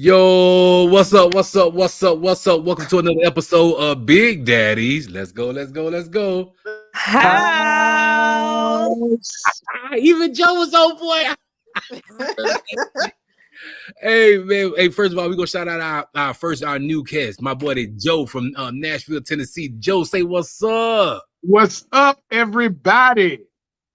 Yo, what's up? What's up? What's up? What's up? Welcome to another episode of Big Daddies. Let's go. Let's go. Let's go. House. Even Joe was on boy. Hey man. Hey, first of all, we gonna shout out our new guest, my buddy Joe from Nashville, Tennessee. Joe, say what's up. What's up, everybody?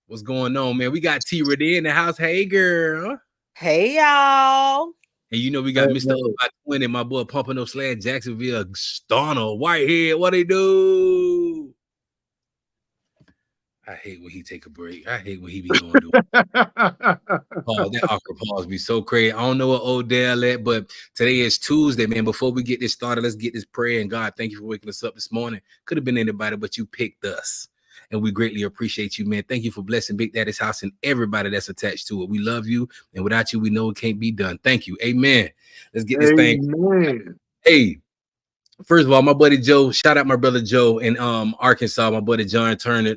What's going on, man? We got T Ready in the house. Hey, girl. Hey y'all. And you know we got Mr. Up by 20, my boy pumping up Slad Jacksonville, Stunner, Whitehead. What they do? I hate when he take a break. I hate when he be going to that awkward pause be so crazy. I don't know what Odell at, but today is Tuesday, man. Before we get this started, let's get this prayer. And God, thank you for waking us up this morning. Could have been anybody, but you picked us. And we greatly appreciate you, man. Thank you for blessing Big Daddy's house and everybody that's attached to it. We love you. And without you, we know it can't be done. Thank you. Amen. Let's get this thing. Hey, first of all, my buddy Joe, shout out my brother Joe in Arkansas, my buddy John Turner,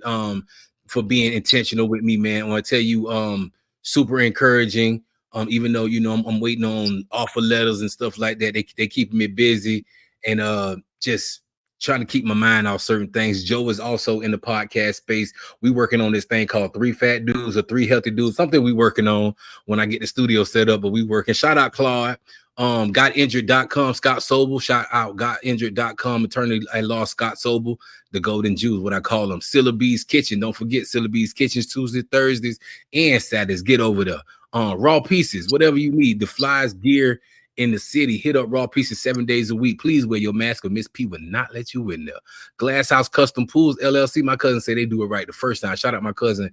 for being intentional with me, man. I want to tell you, super encouraging. Even though I'm waiting on offer letters and stuff like that, they keeping me busy and just trying to keep my mind off certain things. Joe is also in the podcast space. We working on this thing called 3 Fat Dudes or 3 Healthy Dudes, something we working on when I get the studio set up, but we working. Shout out Claude. Gotinjured.com, Scott Sobel. Shout out Gotinjured.com, attorney at law Scott Sobel, the Golden Jews, what I call them. Syllabee's Kitchen. Don't forget Syllabee's Kitchens, Tuesdays, Thursdays, and Saturdays. Get over there. Raw Pieces, whatever you need. The flies, gear in the city. Hit up Raw Pieces 7 days a week. Please wear your mask or Miss P will not let you in there. Glass House Custom Pools LLC. My cousin said they do it right the first time. Shout out my cousin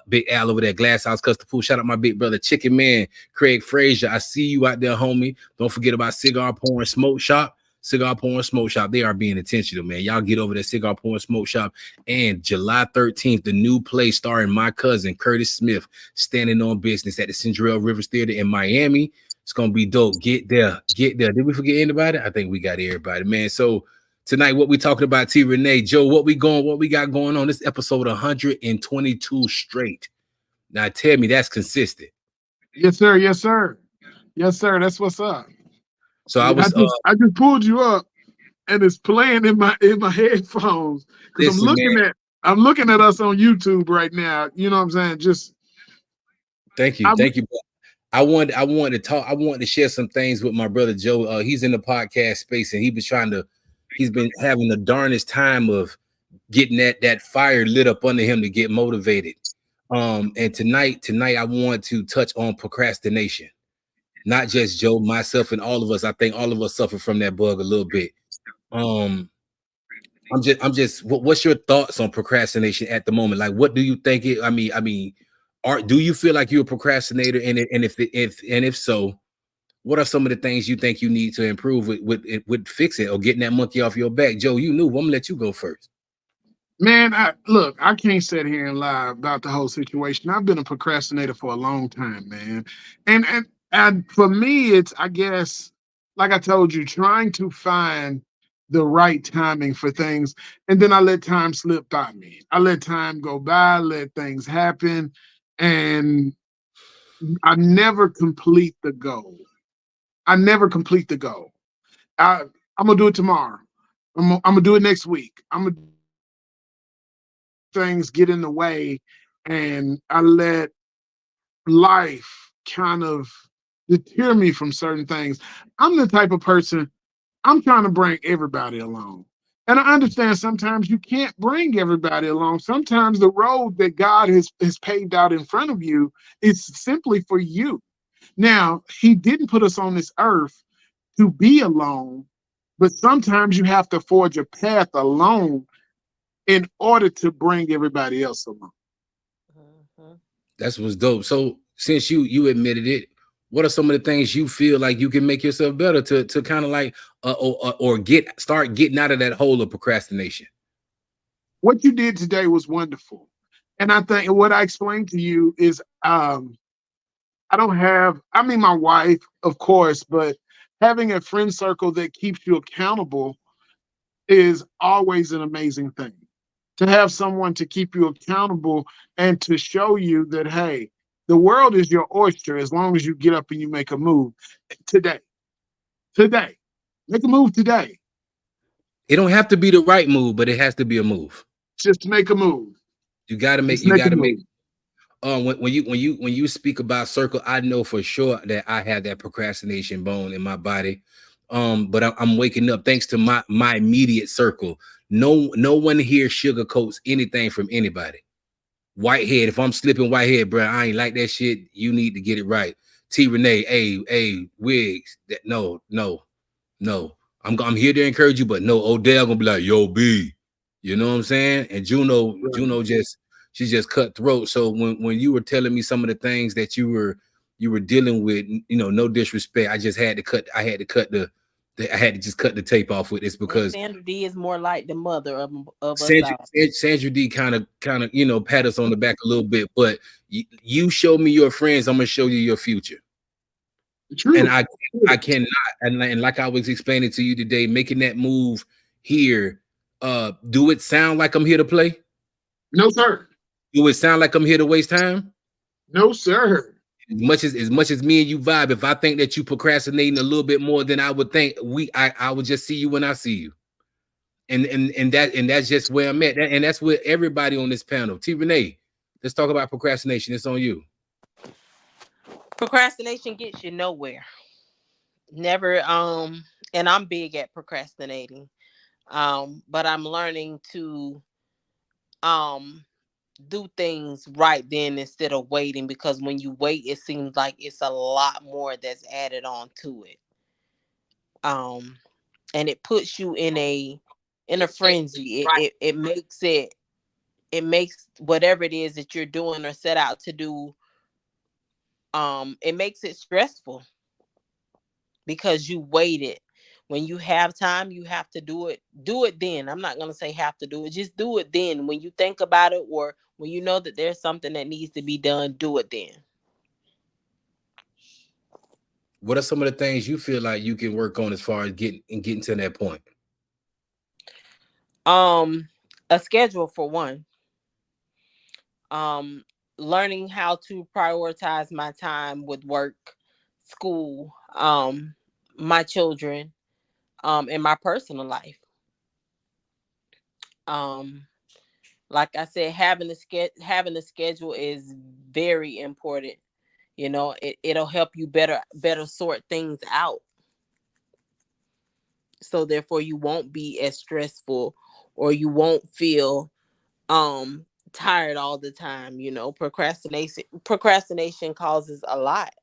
Big Al over there, Glass House Custom Pools. Shout out my big brother Chicken Man, Craig Frazier. I see you out there, homie. Don't forget about Cigar Porn Smoke Shop. Cigar Porn Smoke Shop. They are being intentional, man. Y'all get over there, Cigar Porn Smoke Shop. And July 13th, the new play starring my cousin Curtis Smith, Standing on Business at the Central Rivers Theater in Miami. It's gonna be dope. Get there. Get there. Did we forget anybody? I think we got everybody, man. So tonight, what we talking about, T Renee, Joe, what we got going on? This episode 122 straight. Now tell me that's consistent. Yes, sir. Yes, sir. Yes, sir. That's what's up. So I just pulled you up and it's playing in my headphones because I'm looking at us on YouTube right now. You know what I'm saying? Just thank you. I wanted to share some things with my brother Joe. He's in the podcast space and he's been having the darnest time of getting that fire lit up under him to get motivated. And tonight I want to touch on procrastination. Not just Joe, myself, and all of us. I think all of us suffer from that bug a little bit. I'm just what's your thoughts on procrastination at the moment? Like, what do you think do you feel like you're a procrastinator? And if so, what are some of the things you think you need to improve with fix it or getting that monkey off your back? Joe, I'm gonna let you go first. Man, I can't sit here and lie about the whole situation. I've been a procrastinator for a long time, man. And for me, it's, I guess, like I told you, trying to find the right timing for things. And then I let time slip by me. I let time go by, let things happen. And I never complete the goal. I'm going to do it tomorrow. I'm going to do it next week. Things get in the way and I let life kind of deter me from certain things. I'm the type of person, I'm trying to bring everybody along. And I understand sometimes you can't bring everybody along. Sometimes the road that God has paved out in front of you is simply for you. Now, he didn't put us on this earth to be alone, but sometimes you have to forge a path alone in order to bring everybody else along. That's what's dope. So since you admitted it, what are some of the things you feel like you can make yourself better to kind of like or start getting out of that hole of procrastination? What you did today was wonderful. And I think what I explained to you is my wife, of course, but having a friend circle that keeps you accountable is always an amazing thing. To have someone to keep you accountable and to show you that, hey, the world is your oyster as long as you get up and you make a move today. today. Make a move today. It don't have to be the right move, but it has to be a move. Just make a move. You got to make. Just You make got a to make. move. When you speak about circle, I know for sure that I have that procrastination bone in my body. But I'm waking up thanks to my immediate circle. No one here sugarcoats anything from anybody. Whitehead, if I'm slipping Whitehead, bro, I ain't like that shit. You need to get it right. T Renee, hey, Wiggs, no. I'm here to encourage you, but no, Odell gonna be like, yo, B. You know what I'm saying? And Juno she's just cutthroat. So when you were telling me some of the things that you were dealing with, no disrespect, I had to just cut the tape off with this because Sandra D is more like the mother of us Sandra, all. Sandra D kind of pat us on the back a little bit, but you show me your friends, I'm gonna show you your future. True. And I cannot, and like I was explaining to you today, making that move here, do it sound like I'm here to play? No, sir. Do it sound like I'm here to waste time? No, sir. As much as me and you vibe, if I think that you procrastinating a little bit more than I would think, I would just see you when I see you. And that's just where I'm at. And that's with everybody on this panel. T Renee, let's talk about procrastination. It's on you. Procrastination gets you nowhere. Never, and I'm big at procrastinating. But I'm learning to do things right then instead of waiting, because when you wait, it seems like it's a lot more that's added on to it. And it puts you in a frenzy. It makes whatever it is that you're doing or set out to do, it makes it stressful because you waited. When you have time, you have to do it then. I'm not going to say have to do it, just do it then. When you think about it, or when you know that there's something that needs to be done, do it then. What are some of the things you feel like you can work on as far as getting to that point? A schedule, for one. Learning how to prioritize my time with work, school, my children, and my personal life. Like I said, having a schedule is very important. It'll help you better sort things out. So therefore you won't be as stressful, or you won't feel tired all the time. Procrastination causes a lot.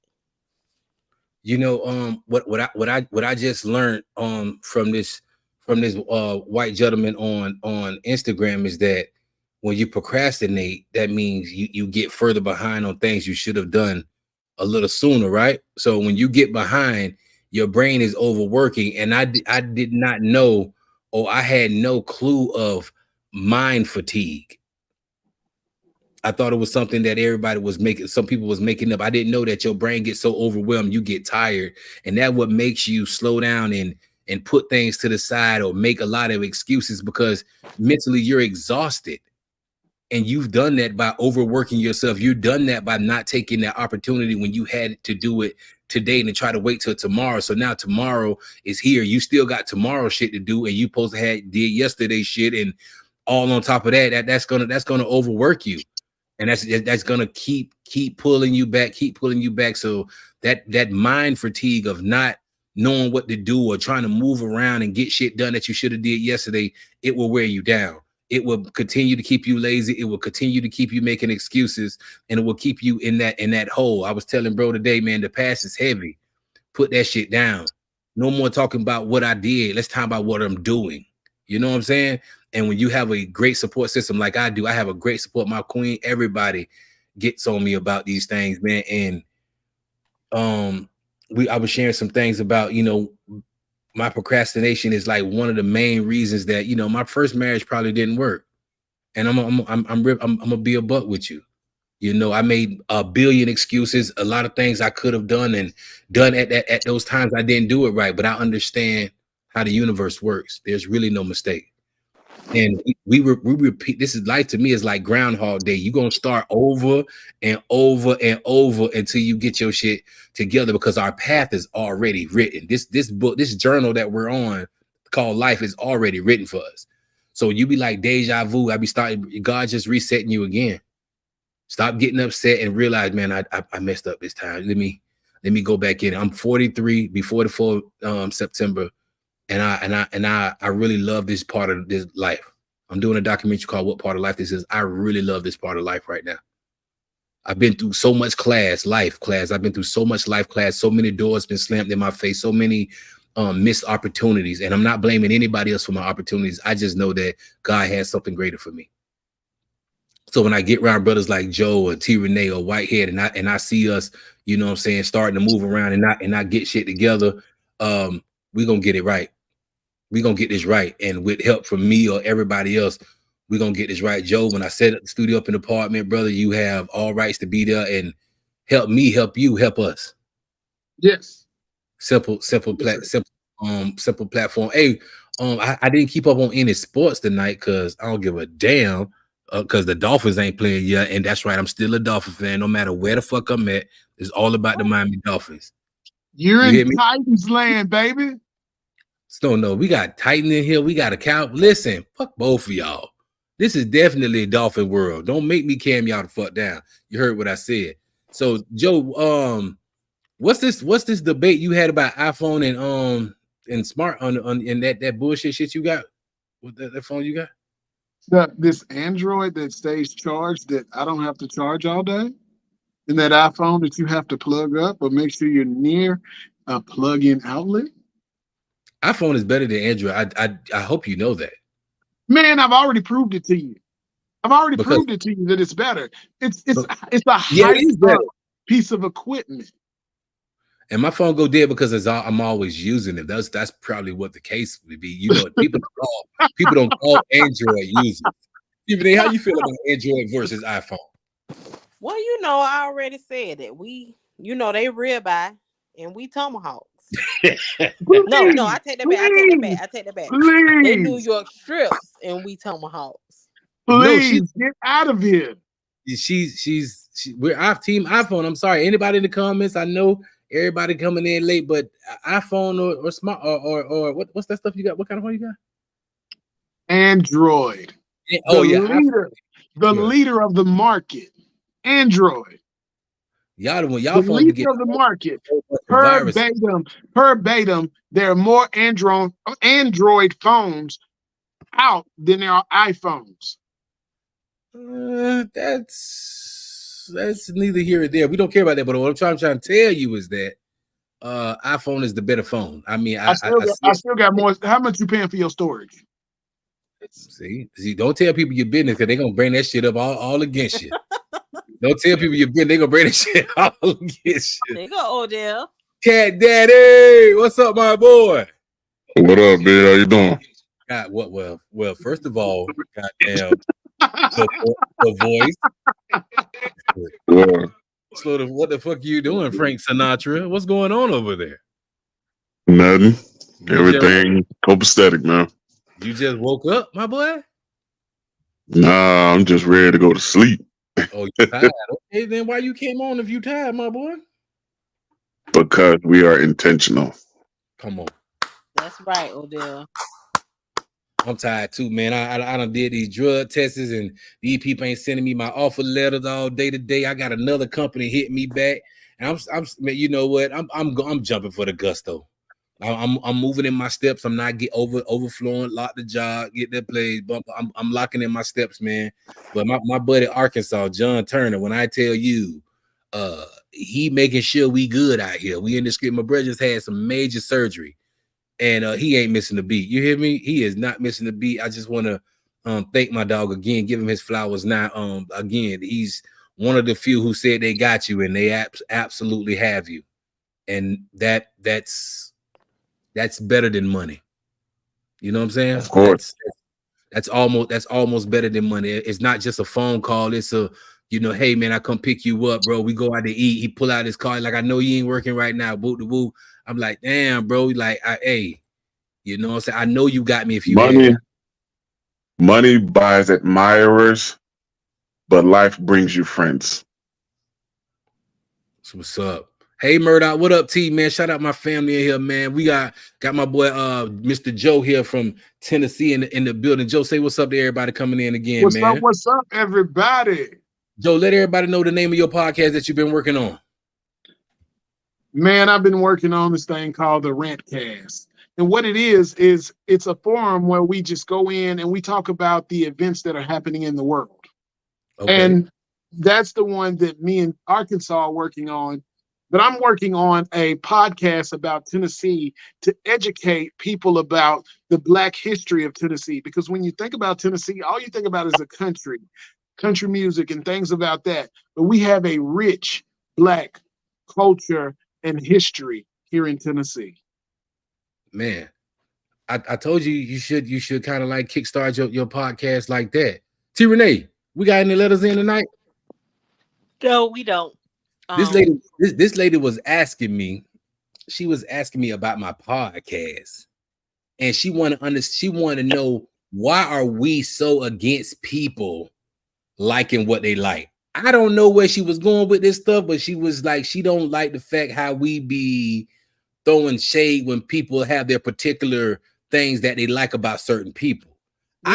What I just learned from this white gentleman on Instagram is that when you procrastinate, that means you get further behind on things you should have done a little sooner, right? So when you get behind, your brain is overworking, and I did not know, or I had no clue of mind fatigue. I thought it was something that everybody was making, some people was making up. I didn't know that your brain gets so overwhelmed, you get tired, and that what makes you slow down and put things to the side or make a lot of excuses, because mentally you're exhausted. And you've done that by overworking yourself. You've done that by not taking that opportunity when you had to do it today and try to wait till tomorrow. So now tomorrow is here. You still got tomorrow shit to do, and you supposed to have did yesterday shit, and all on top of that's gonna overwork you. And that's gonna keep pulling you back, So that mind fatigue of not knowing what to do or trying to move around and get shit done that you should have did yesterday, it will wear you down. It will continue to keep you lazy. It will continue to keep you making excuses, and it will keep you in that hole. I was telling bro today, man, the past is heavy. Put that shit down. No more talking about what I did. Let's talk about what I'm doing. You know what I'm saying? And when you have a great support system like I do, I have a great support. My queen, everybody gets on me about these things, man. And I was sharing some things about, my procrastination is like one of the main reasons that, my first marriage probably didn't work. And I'm gonna be a buck with you. I made a billion excuses, a lot of things I could have done at those times. I didn't do it right, but I understand how the universe works. There's really no mistake. And we repeat. This is life to me is like Groundhog Day. You're gonna start over and over and over until you get your shit together, because our path is already written. This book, this journal that we're on called life is already written for us. So you be like deja vu. I be starting. God just resetting you again. Stop getting upset and realize, man, I messed up this time. Let me go back in. I'm 43 before the 4th September. And I really love this part of this life. I'm doing a documentary called What Part of Life This Is. I really love this part of life right now. I've been through so much life class. I've been through so much life class. So many doors been slammed in my face. So many missed opportunities. And I'm not blaming anybody else for my opportunities. I just know that God has something greater for me. So when I get around brothers like Joe or T. Renee or Whitehead, and I see us, you know what I'm saying, starting to move around and not get shit together, we're gonna get it right. We're gonna get this right. And with help from me or everybody else, we're gonna get this right. Joe, when I set up the studio up in the apartment, brother, you have all rights to be there and help me, help you, help us. Yes. Simple platform. Hey, I didn't keep up on any sports tonight because I don't give a damn. Because the Dolphins ain't playing yet, and that's right. I'm still a Dolphin fan, no matter where the fuck I'm at. It's all about the Miami Dolphins. You're in Titans land, baby. No, we got Titan in here. We got a cow. Listen, fuck both of y'all. This is definitely a Dolphin world. Don't make me cam y'all the fuck down. You heard what I said. So, Joe, what's this debate you had about iPhone and smart in that bullshit shit you got with that phone you got? This Android that stays charged that I don't have to charge all day, and that iPhone that you have to plug up, but make sure you're near a plug-in outlet. iPhone is better than Android. I hope you know that. Man, I've already proved it to you. Proved it to you that it's better. It's a high piece of equipment. And my phone go dead because I'm always using it. That's probably what the case would be. You know, people don't call Android users. Even how you feel about Android versus iPhone? Well, you know, I already said that they ribeye and we tomahawks. No, I take that back. Please. They New York strips and we tomahawks. Please get out of here. We're off team iPhone. I'm sorry. Anybody in the comments? I know everybody coming in late, but iPhone or smart or what's that stuff you got? What kind of phone you got? Android. The leader of the market. Android. Y'all phone to get of the market. Verbatim, there are more Android phones out than there are iPhones. That's neither here or there. We don't care about that. But what I'm trying to tell you is that iPhone is the better phone. I mean, I still got more. How much you paying for your storage? See, don't tell people your business because they're gonna bring that shit up all against you. Don't tell people your business, they're gonna bring that shit all against you. There you go, Odell. Cat Daddy, what's up, my boy? What up, man? How you doing? God, what? Well, first of all, goddamn, the voice. Yeah. So what the fuck are you doing, Frank Sinatra? What's going on over there? Nothing. Everything copacetic, man. You just woke up, my boy? Nah, I'm just ready to go to sleep. Oh, you tired? Okay, then why you came on if you tired, my boy? Because we are intentional. Come on. That's right, Odell. I'm tired too, man. I done did these drug tests and these people ain't sending me my offer letters all day today. I got another company hitting me back, and I'm you know what? I'm jumping for the gusto. I'm moving in my steps. I'm not overflowing. Lock the job, get that place. But I'm locking in my steps, man. But my buddy Arkansas, John Turner, when I tell you, he making sure we good out here. We in the script. My brother just had some major surgery. And he ain't missing the beat. You hear me? He is not missing the beat. I just want to thank my dog again, give him his flowers. Now, again, he's one of the few who said they got you, and they absolutely have you. And that's better than money. You know what I'm saying? Of course. That's almost better than money. It's not just a phone call. It's a, you know, hey man, I come pick you up, bro. We go out to eat. He pull out his car like, I know you ain't working right now. Boot to woo. I'm like, damn, bro. Like, hey, you know what I'm saying? I know you got me if you money Money buys admirers, but life brings you friends. So what's up? Hey Murdoch, what up, T, man? Shout out my family in here, man. We got my boy Mr. Joe here from Tennessee in the building. Joe, say what's up to everybody coming in again, man. What's up, everybody? Joe, let everybody know the name of your podcast that you've been working on. Man, I've been working on this thing called the Rantcast. And what it is it's a forum where we just go in and we talk about the events that are happening in the world. Okay. And that's the one that me and Arkansas are working on. But I'm working on a podcast about Tennessee to educate people about the Black history of Tennessee. Because when you think about Tennessee, all you think about is a country music and things about that. But we have a rich Black culture and history here in Tennessee. Man, I told you should kind of like kickstart your podcast like that. T Renee, we got any letters in tonight? No, we don't. This lady was asking me. She was asking me about my podcast, and she wanted to know, why are we so against people liking what they like? I don't know where she was going with this stuff, but she was like, she don't like the fact how we be throwing shade when people have their particular things that they like about certain people.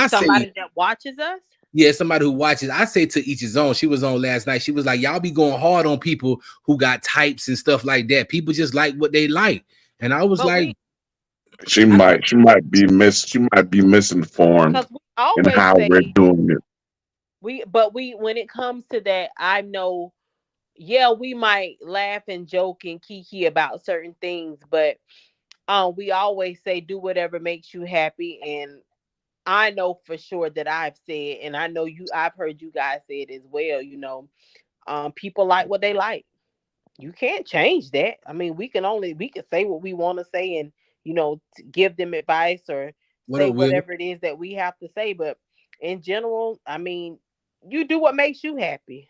Somebody that watches us? Yeah, somebody who watches. I say to each his own. She was on last night. She was like, y'all be going hard on people who got types and stuff like that. People just like what they like. And I was she might be misinformed in how we're doing it. When it comes to that, I know, yeah, we might laugh and joke and kiki about certain things, but we always say do whatever makes you happy. And I know for sure that I've said, and I know I've heard you guys say it as well, people like what they like. You can't change that. I mean, we can say what we want to say and, give them advice or say whatever it is that we have to say. But in general, I mean, you do what makes you happy.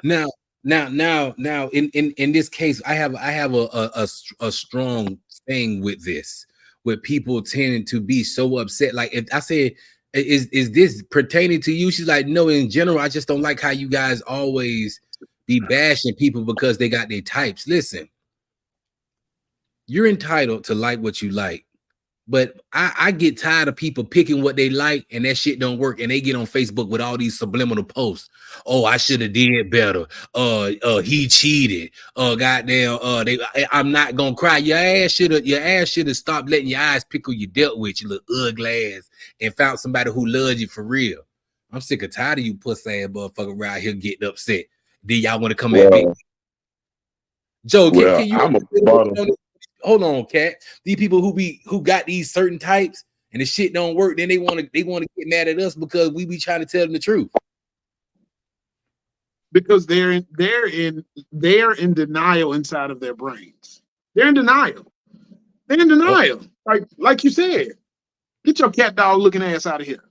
Now, in this case, I have a strong thing with this, with people tending to be so upset. Like if I say, is this pertaining to you? She's like, no, in general, I just don't like how you guys always be bashing people because they got their types. Listen, you're entitled to like what you like. But I get tired of people picking what they like and that shit don't work, and they get on Facebook with all these subliminal posts. Oh, I should have did better. He cheated. Goddamn. I'm not gonna cry. Your ass should have stopped letting your eyes pick who you dealt with, you little ugly ass, and found somebody who loves you for real. I'm sick of tired of you pussy ass motherfucker around here getting upset. Then y'all want to come at me? Joe, can you? Hold on, Cat. These people who got these certain types and the shit don't work, then they want to get mad at us because we be trying to tell them the truth. Because they're in denial inside of their brains. They're in denial. They're in denial. Like you said, get your cat dog looking ass out of here.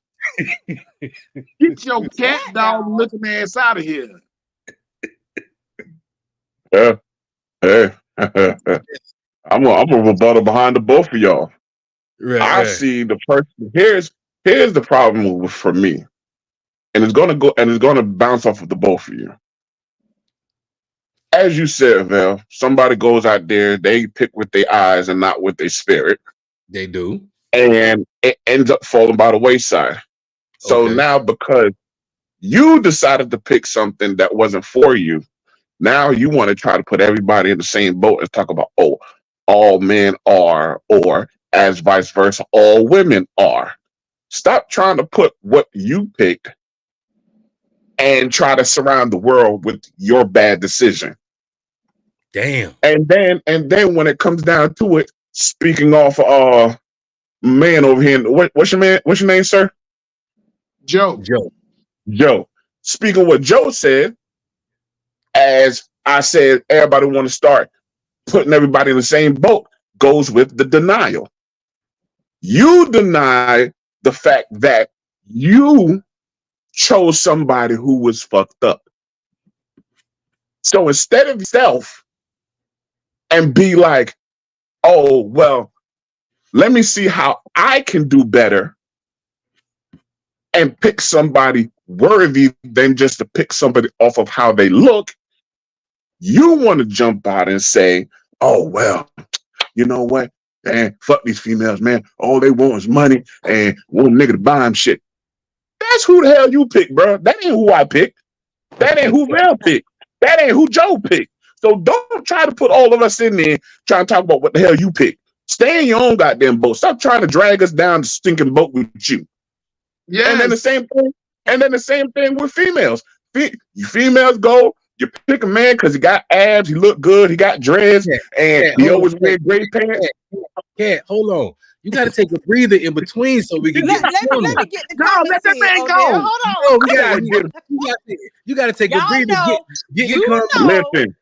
Get your cat dog looking ass out of here. Yeah. Hey. I'm a rebuttal behind the both of y'all. Right. See the person. Here's the problem for me, and it's gonna bounce off of the both of you. As you said, Val, somebody goes out there, they pick with their eyes and not with their spirit. They do, and it ends up falling by the wayside. So now, because you decided to pick something that wasn't for you, now you want to try to put everybody in the same boat and talk about, oh, all men are, or as vice versa, all women are. Stop trying to put what you picked and try to surround the world with your bad decision. Damn. And then when it comes down to it, speaking off man over here, what's your name, sir? Joe. Speaking of what Joe said, as I said, everybody want to start putting everybody in the same boat, goes with the denial. You deny the fact that you chose somebody who was fucked up. So instead of yourself and be like, oh, well, let me see how I can do better and pick somebody worthy than just to pick somebody off of how they look, you want to jump out and say, oh, well, you know what? Man, fuck these females, man. All they want is money and want a nigga to buy them shit. That's who the hell you pick, bro. That ain't who I picked. That ain't who Mel picked. That ain't who Joe picked. So don't try to put all of us in there trying to talk about what the hell you picked. Stay in your own goddamn boat. Stop trying to drag us down the stinking boat with you. Yes. And then the same thing. And then the same thing with females. You females go. You pick a man because he got abs, he look good, he got dreads, and he always wear gray pants. Cat, hold on. You got to take a breather in between so we can Let get me get the No, comments let that in, man Odell. go. Hold on. You got to take a Y'all breather. know, Get you your know, Listen,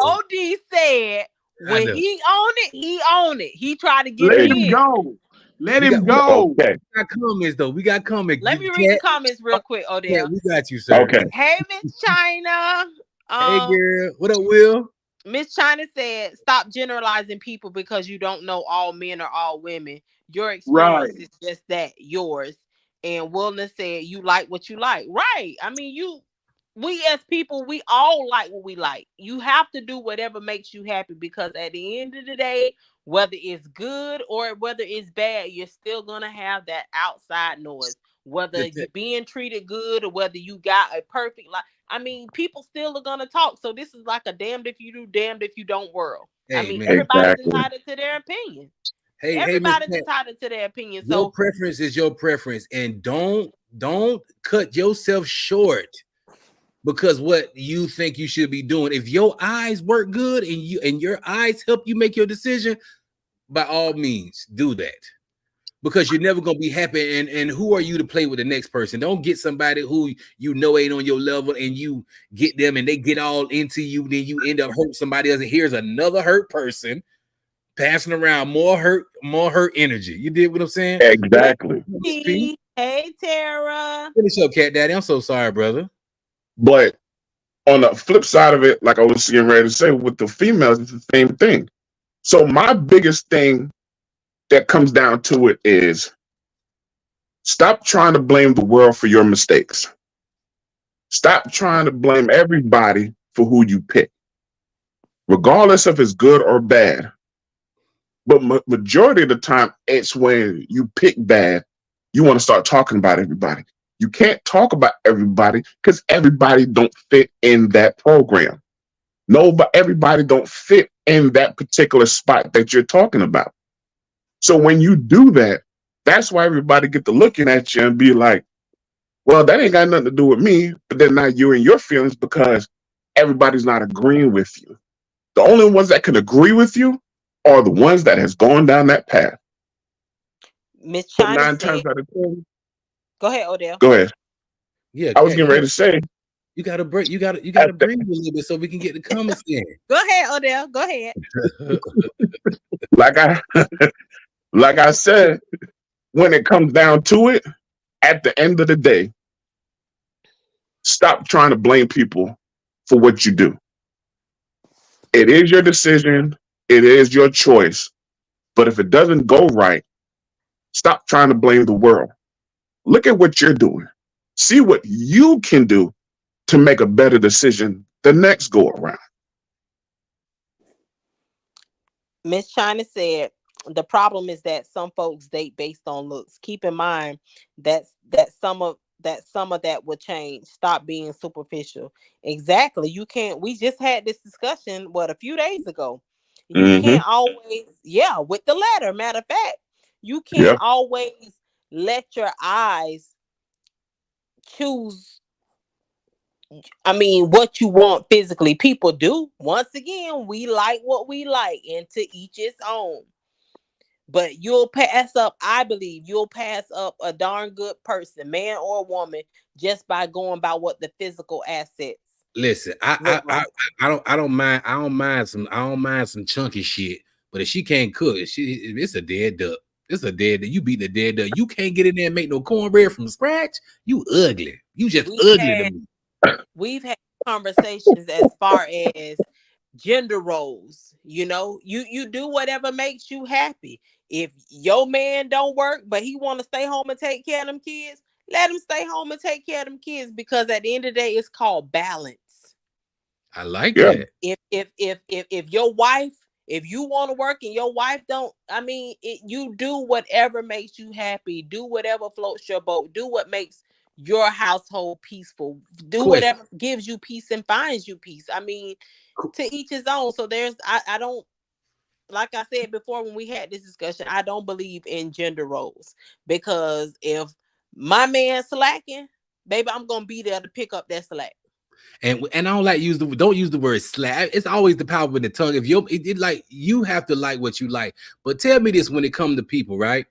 OD said when know. he own it, he own it. He tried to get Let it him in. go. Let We him got- go. okay, We got comments though. We got comments. Let me read the comments real quick, Yeah, Odell. we got you, sir. okay. Hey, Miss China. Hey, girl. What up, Will? Miss China said, stop generalizing people because you don't know all men or all women. Your experience is just that, yours. And Wilderness said, you like what you like. Right. I mean, we as people, we all like what we like. You have to do whatever makes you happy because at the end of the day, whether it's good or whether it's bad, you're still going to have that outside noise. Whether you're being treated good or whether you got a perfect life. I mean, people still are going to talk. So this is like a damned if you do, damned if you don't world. Hey, I mean, man. everybody's Exactly. entitled to their opinion. Hey, Everybody's Miss Cat, entitled to their opinion. your So preference is your preference, and don't cut yourself short because what you think you should be doing. If your eyes work good and your eyes help you make your decision, by all means, do that. Because you're never gonna be happy, and who are you to play with the next person? Don't get somebody who you know ain't on your level, and you get them and they get all into you, then you end up hurting somebody else. And here's another hurt person passing around more hurt energy. You did what I'm saying? Exactly. Hey, Tara. Finish up, Cat Daddy. I'm so sorry, brother. But on the flip side of it, like I was getting ready to say, with the females, it's the same thing. So my biggest thing that comes down to it is stop trying to blame the world for your mistakes. Stop trying to blame everybody for who you pick, regardless if it's good or bad. But majority of the time, it's when you pick bad, you want to start talking about everybody. You can't talk about everybody because everybody don't fit in that program. No, but everybody don't fit in that particular spot that you're talking about. So when you do that, that's why everybody get to looking at you and be like, well, that ain't got nothing to do with me. But then now you're in your feelings because everybody's not agreeing with you. The only ones that can agree with you are the ones that has gone down that path. Miss So China 9 said, times out of 10. go ahead, Odell. Go ahead. Yeah, I was getting ready to say, you gotta break. You gotta breathe a little bit so we can get the comments in. Go ahead, Odell. Go ahead. like I said, when it comes down to it, at the end of the day, stop trying to blame people for what you do. It is your decision. It is your choice. But if it doesn't go right, stop trying to blame the world. Look at what you're doing. See what you can do to make a better decision the next go around. Miss China said, the problem is that some folks date based on looks. Keep in mind that some of that will change. Stop being superficial. Exactly. You can't. We just had this discussion a few days ago. You can't always, with the letter. Matter of fact, you can't always let your eyes choose. I mean, what you want physically. People do. Once again, we like what we like, and to each his own. But I believe you'll pass up a darn good person, man or woman, just by going by what the physical assets. Listen, I don't mind some chunky shit, but if she can't cook, it's a dead duck. It's a dead duck. You beat the dead duck. You can't get in there and make no cornbread from scratch. You ugly. You just ugly to me. We've had conversations as far as gender roles. You know, you do whatever makes you happy. If your man don't work, but he want to stay home and take care of them kids, let them stay home and take care of them kids, because at the end of the day, it's called balance. I like Yeah. that. If your wife, if you want to work and your wife don't, I mean, you do whatever makes you happy. Do whatever floats your boat. Do what makes your household peaceful. Do Question. whatever gives you peace and finds you peace. I mean, to each his own. So there's, I don't, like I said before when we had this discussion, I don't believe in gender roles, because if my man slacking, baby, I'm gonna be there to pick up that slack. And I don't like don't use the word slap. It's always the power with the tongue. If you like, you have to like what you like. But tell me this, when it comes to people, right?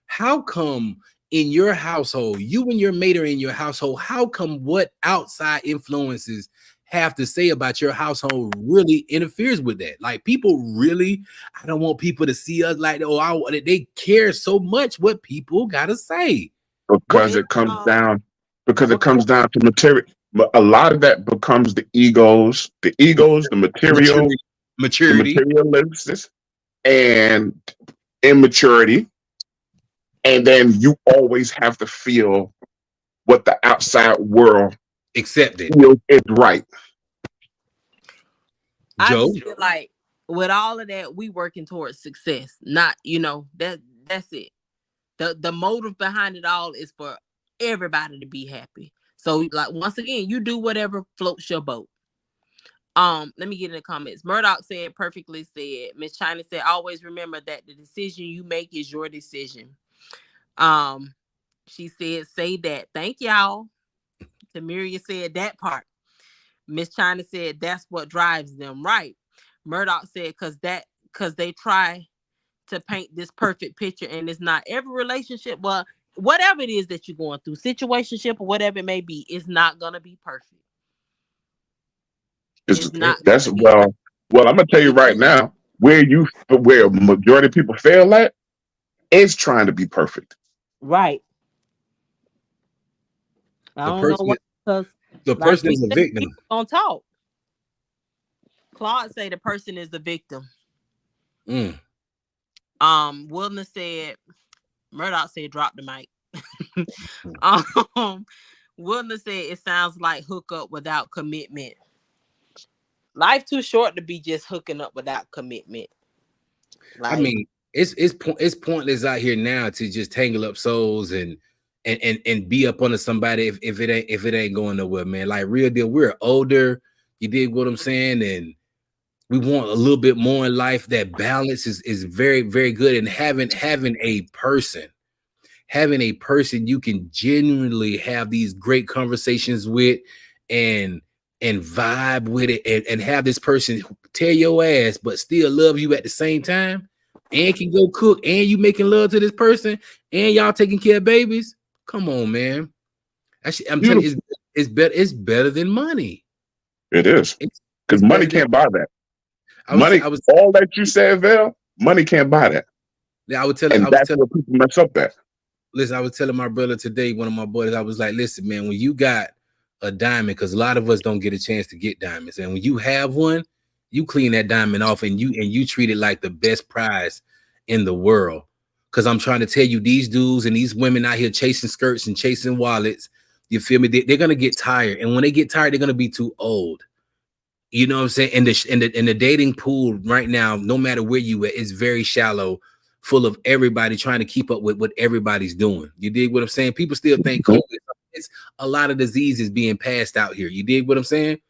How come in your household, you and your mate are in your household, how come what outside influences have to say about your household really interferes with that? Like, people really, I don't want people to see us like, oh, they care so much what people gotta say. Because it comes down, it comes down to material. But a lot of that becomes the egos, the material, maturity, the materialistics, and immaturity. And then you always have to feel what the outside world accepted is right. I Joe? just feel like with all of that, we working towards success. Not, that's it. The motive behind it all is for everybody to be happy. So, like, once again, you do whatever floats your boat. Let me get in the comments. Murdoch said, perfectly said. Miss China said, always remember that the decision you make is your decision. She said, say that. Thank y'all. Tamiria said that part. Miss China said, that's what drives them. Right. Murdoch said, because they try to paint this perfect picture, and it's not. Every relationship, well, whatever it is that you're going through, situationship or whatever it may be, it's not gonna be perfect. It's not. That's well, I'm gonna tell you right now, where majority of people fail at is trying to be perfect. Right. I don't know what, because the person is a victim. Don't talk. Claude say the person is the victim. Wilderness said, Murdoch said, drop the mic. Wilderness said, it sounds like hook up without commitment. Life too short to be just hooking up without commitment. Like, I mean, it's pointless out here now to just tangle up souls and be up under somebody if it ain't going nowhere, man. Like, real deal, we're older. You dig what I'm saying? And we want a little bit more in life. That balance is very, very good. And having a person you can genuinely have these great conversations with and vibe with it, and have this person tear your ass but still love you at the same time, and can go cook, and you making love to this person, and y'all taking care of babies. Come on, man. Actually, I'm telling you, it's better than money. It is, because money can't buy that. All that you said, Val, money can't buy that. Yeah, that's where people mess up at. Listen, I was telling my brother today, one of my boys, I was like, listen, man, when you got a diamond, because a lot of us don't get a chance to get diamonds, and when you have one, you clean that diamond off and you treat it like the best prize in the world. Because I'm trying to tell you, these dudes and these women out here chasing skirts and chasing wallets, you feel me? They're gonna get tired, and when they get tired, they're gonna be too old. You know what I'm saying? And the dating pool right now, no matter where you at, is very shallow, full of everybody trying to keep up with what everybody's doing. You dig what I'm saying? People still think COVID. It's a lot of diseases being passed out here. You dig what I'm saying?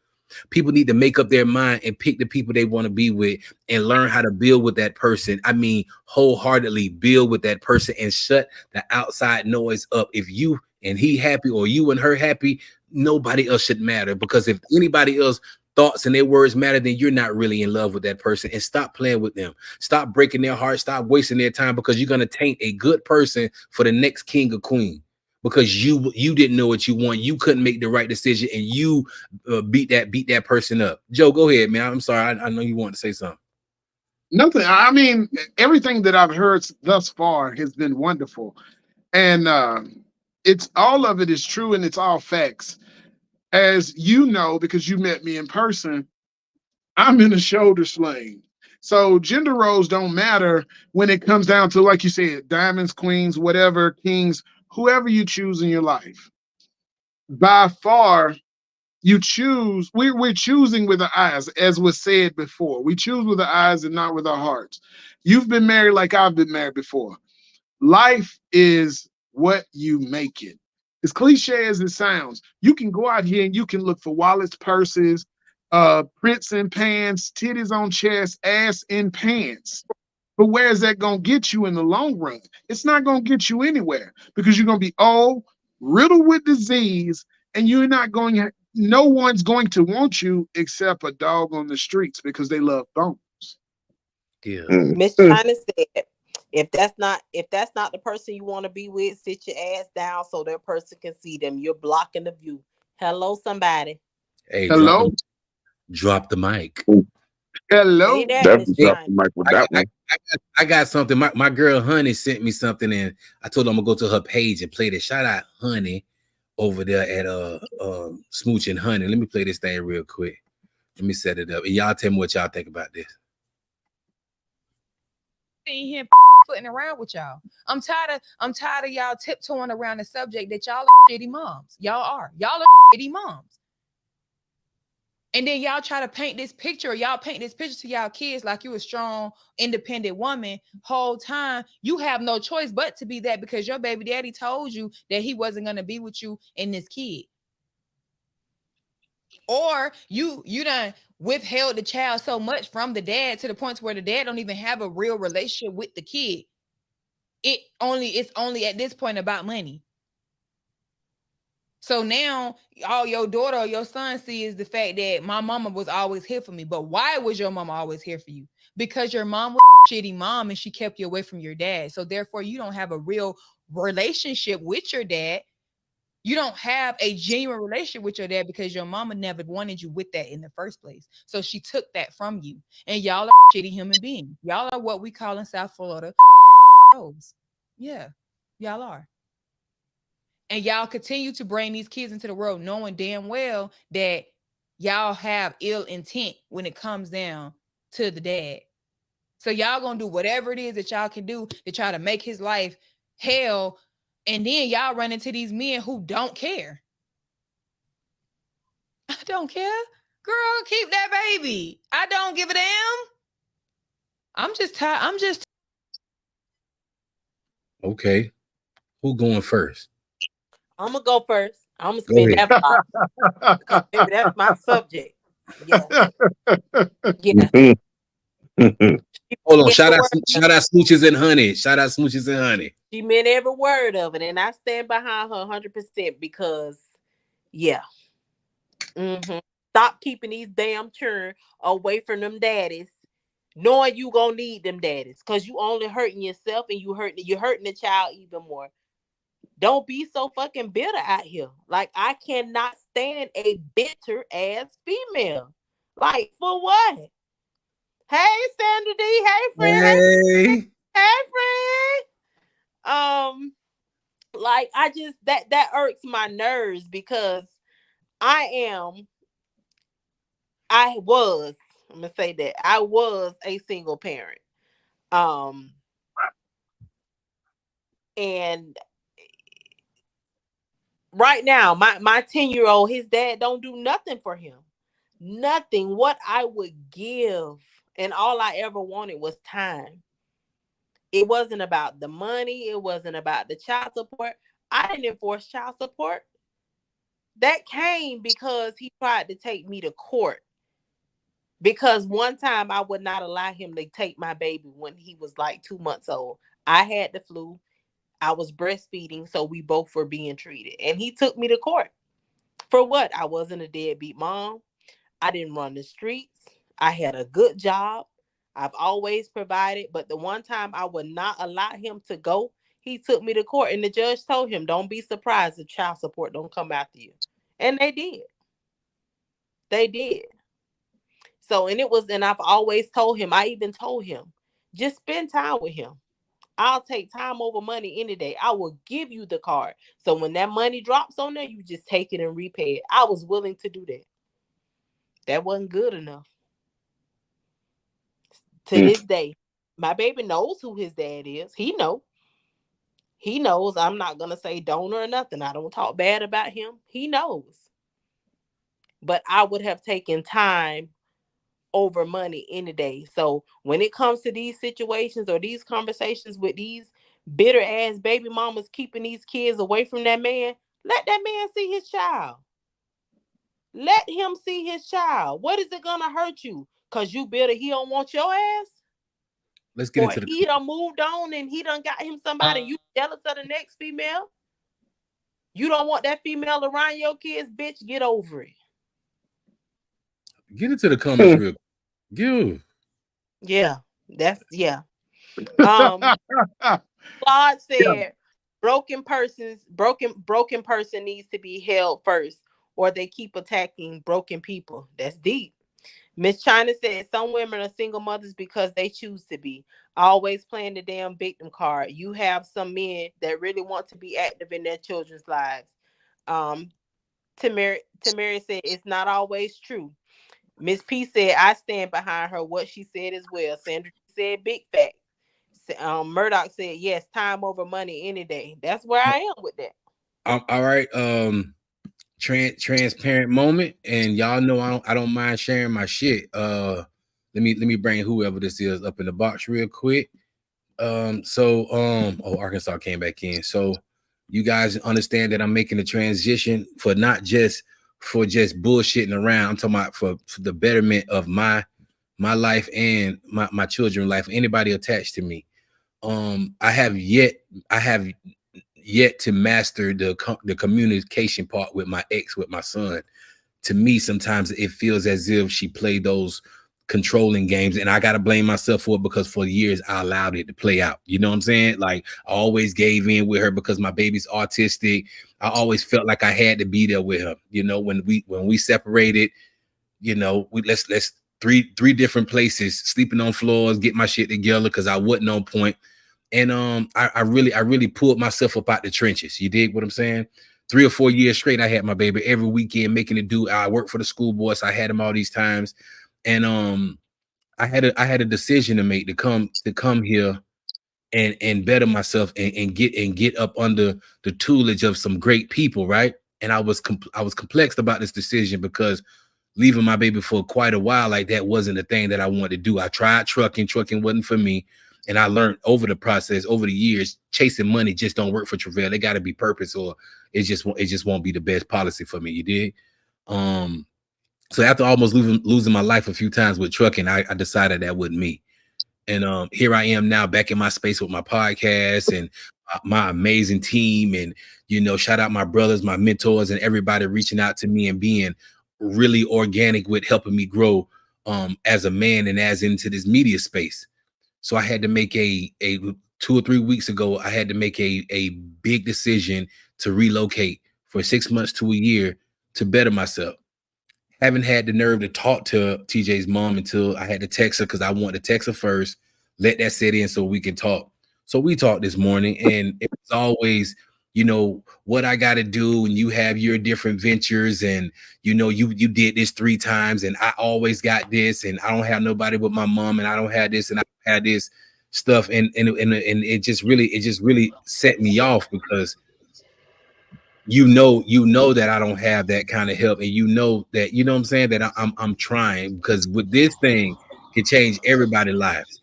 People need to make up their mind and pick the people they want to be with and learn how to build with that person. I mean, wholeheartedly build with that person and shut the outside noise up. If you and he happy, or you and her happy, nobody else should matter. Because if anybody else thoughts and their words matter, then you're not really in love with that person. And stop playing with them. Stop breaking their heart. Stop wasting their time, because you're going to taint a good person for the next king or queen, because you didn't know what you want. You couldn't make the right decision, and you beat that person up. Joe, go ahead, man. I'm sorry. I know you want to say something. Nothing. I mean, everything that I've heard thus far has been wonderful. And it's all of it is true, and it's all facts. As you know, because you met me in person, I'm in a shoulder sling. So gender roles don't matter when it comes down to, like you said, diamonds, queens, whatever, kings, whoever you choose in your life, by far, you choose, we're choosing with the eyes, as was said before. We choose with the eyes and not with our hearts. You've been married like I've been married before. Life is what you make it. As cliche as it sounds, you can go out here and you can look for wallets, purses, prints in pants, titties on chest, ass in pants. But where is that going to get you in the long run? It's not going to get you anywhere, because you're going to be old, riddled with disease, and you're not going to, no one's going to want you except a dog on the streets, because they love bones. Yeah. Miss China said, if that's not the person you want to be with, sit your ass down so that person can see them. You're blocking the view. Hello, somebody. Hey, Hello? drop the mic. Hello? Say that, Definitely Miss drop China. the mic with that one. I got something. My girl Honey sent me something, and I told her I'm gonna go to her page and play this. Shout out Honey over there at Smooch and Honey. Let me play this thing real quick. Let me set it up. And y'all tell me what y'all think about this. Sitting here footing around with y'all. I'm tired of y'all tiptoeing around the subject that y'all are shitty moms. Y'all are shitty moms. And then y'all try to paint this picture, to y'all kids like you a strong, independent woman. Whole time you have no choice but to be that, because your baby daddy told you that he wasn't gonna be with you and this kid. Or you done withheld the child so much from the dad to the point where the dad don't even have a real relationship with the kid. It's only at this point about money. So now all your daughter or your son see is the fact that my mama was always here for me. But why was your mama always here for you? Because your mom was a shitty mom and she kept you away from your dad. So therefore you don't have a real relationship with your dad. You don't have a genuine relationship with your dad because your mama never wanted you with that in the first place. So she took that from you. And y'all are shitty human beings. Y'all are what we call in South Florida. Yeah, y'all are. And y'all continue to bring these kids into the world knowing damn well that y'all have ill intent when it comes down to the dad. So y'all gonna do whatever it is that y'all can do to try to make his life hell. And then y'all run into these men who don't care. I don't care. Girl, keep that baby. I don't give a damn. I'm just tired. Okay. Who going first? I'm gonna go first. I'm gonna Go spin ahead. that block because baby, that's my subject. Yeah. Yeah. Hold on. She Shout meant out every word of it. Smooches and Honey. Shout out Smooches and Honey. She meant every word of it, and I stand behind her 100% because, yeah. Stop keeping these damn children away from them daddies, knowing you gonna need them daddies, because you only hurting yourself and you're hurting the child even more. Don't be so fucking bitter out here. Like, I cannot stand a bitter ass female. Like, for what? Hey, Sandra D. Hey, friend. Hey. Hey, friend. Like, I just that irks my nerves because I'm gonna say that I was a single parent. And right now, my 10-year-old, his dad don't do nothing for him. Nothing. What I would give, and all I ever wanted was time. It wasn't about the money. It wasn't about the child support. I didn't enforce child support. That came because he tried to take me to court. Because one time I would not allow him to take my baby when he was like 2 months old. I had the flu. I was breastfeeding, so we both were being treated. And he took me to court. For what? I wasn't a deadbeat mom. I didn't run the streets. I had a good job. I've always provided. But the one time I would not allow him to go, he took me to court. And the judge told him, don't be surprised if child support don't come after you. And they did. They did. So, and I've always told him, I even told him, just spend time with him. I'll take time over money any day. I will give you the card. So when that money drops on there, you just take it and repay it. I was willing to do that. That wasn't good enough. To this day, my baby knows who his dad is. He know. He knows I'm not gonna say don't or nothing. I don't talk bad about him. He knows. But I would have taken time over money any day. So when it comes to these situations or these conversations with these bitter ass baby mamas keeping these kids away from that man, let that man see his child. Let him see his child. What is it gonna hurt you? Cause you bitter he don't want your ass? Let's get Or into the he done moved on and he done got him somebody and you jealous of the next female? You don't want that female around your kids, bitch, get over it. get into the comments real quick. Yeah, Claude said broken person needs to be held first, or they keep attacking broken people. That's deep. Miss China said some women are single mothers because they choose to be, always playing the damn victim card. You have some men that really want to be active in their children's lives. Tamara said it's not always true. Miss P said I stand behind her what she said as well. Sandra said big fact. Murdoch said yes, time over money any day. That's where I am with that. All right. Transparent moment, and y'all know I don't mind sharing my shit. Let me bring whoever this is up in the box real quick. Arkansas came back in. So you guys understand that I'm making a transition for not just bullshitting around. I'm talking about for the betterment of my life and my children's life, anybody attached to me. I have yet to master the communication part with my ex, with my son. To me, sometimes it feels as if she played those controlling games, and I gotta blame myself for it because for years I allowed it to play out. You know what I'm saying? Like I always gave in with her because my baby's autistic. I always felt like I had to be there with her. You know, when we separated, you know, let's three different places, sleeping on floors, get my shit together because I wasn't on point. And I really pulled myself up out the trenches. You dig what I'm saying? 3 or 4 years straight, I had my baby every weekend, making it do. I worked for the school board, so I had him all these times. And I had a decision to make to come here and better myself and get up under the tutelage of some great people, right? And I was complexed about this decision because leaving my baby for quite a while like that wasn't the thing that I wanted to do. I tried trucking wasn't for me. And I learned over the process, over the years, chasing money just don't work for Travail. They got to be purpose, or it just won't be the best policy for me. You did. So after almost losing my life a few times with trucking, I decided that wasn't me. And here I am now, back in my space with my podcast and my amazing team. And you know, shout out my brothers, my mentors, and everybody reaching out to me and being really organic with helping me grow as a man and as into this media space. So I had to make a 2 or 3 weeks ago, I had to make a big decision to relocate for 6 months to a year to better myself. Haven't had the nerve to talk to TJ's mom until I had to text her because I wanted to text her first, let that set in so we can talk. So we talked this morning, and it was always, you know, what I got to do, and you have your different ventures, and you know, you did this 3 times, and I always got this, and I don't have nobody with my mom, and I don't have this, and I had this stuff, and it just really set me off because you know that I don't have that kind of help, and you know that, you know what I'm saying, that I'm trying, because with this thing can change everybody's lives.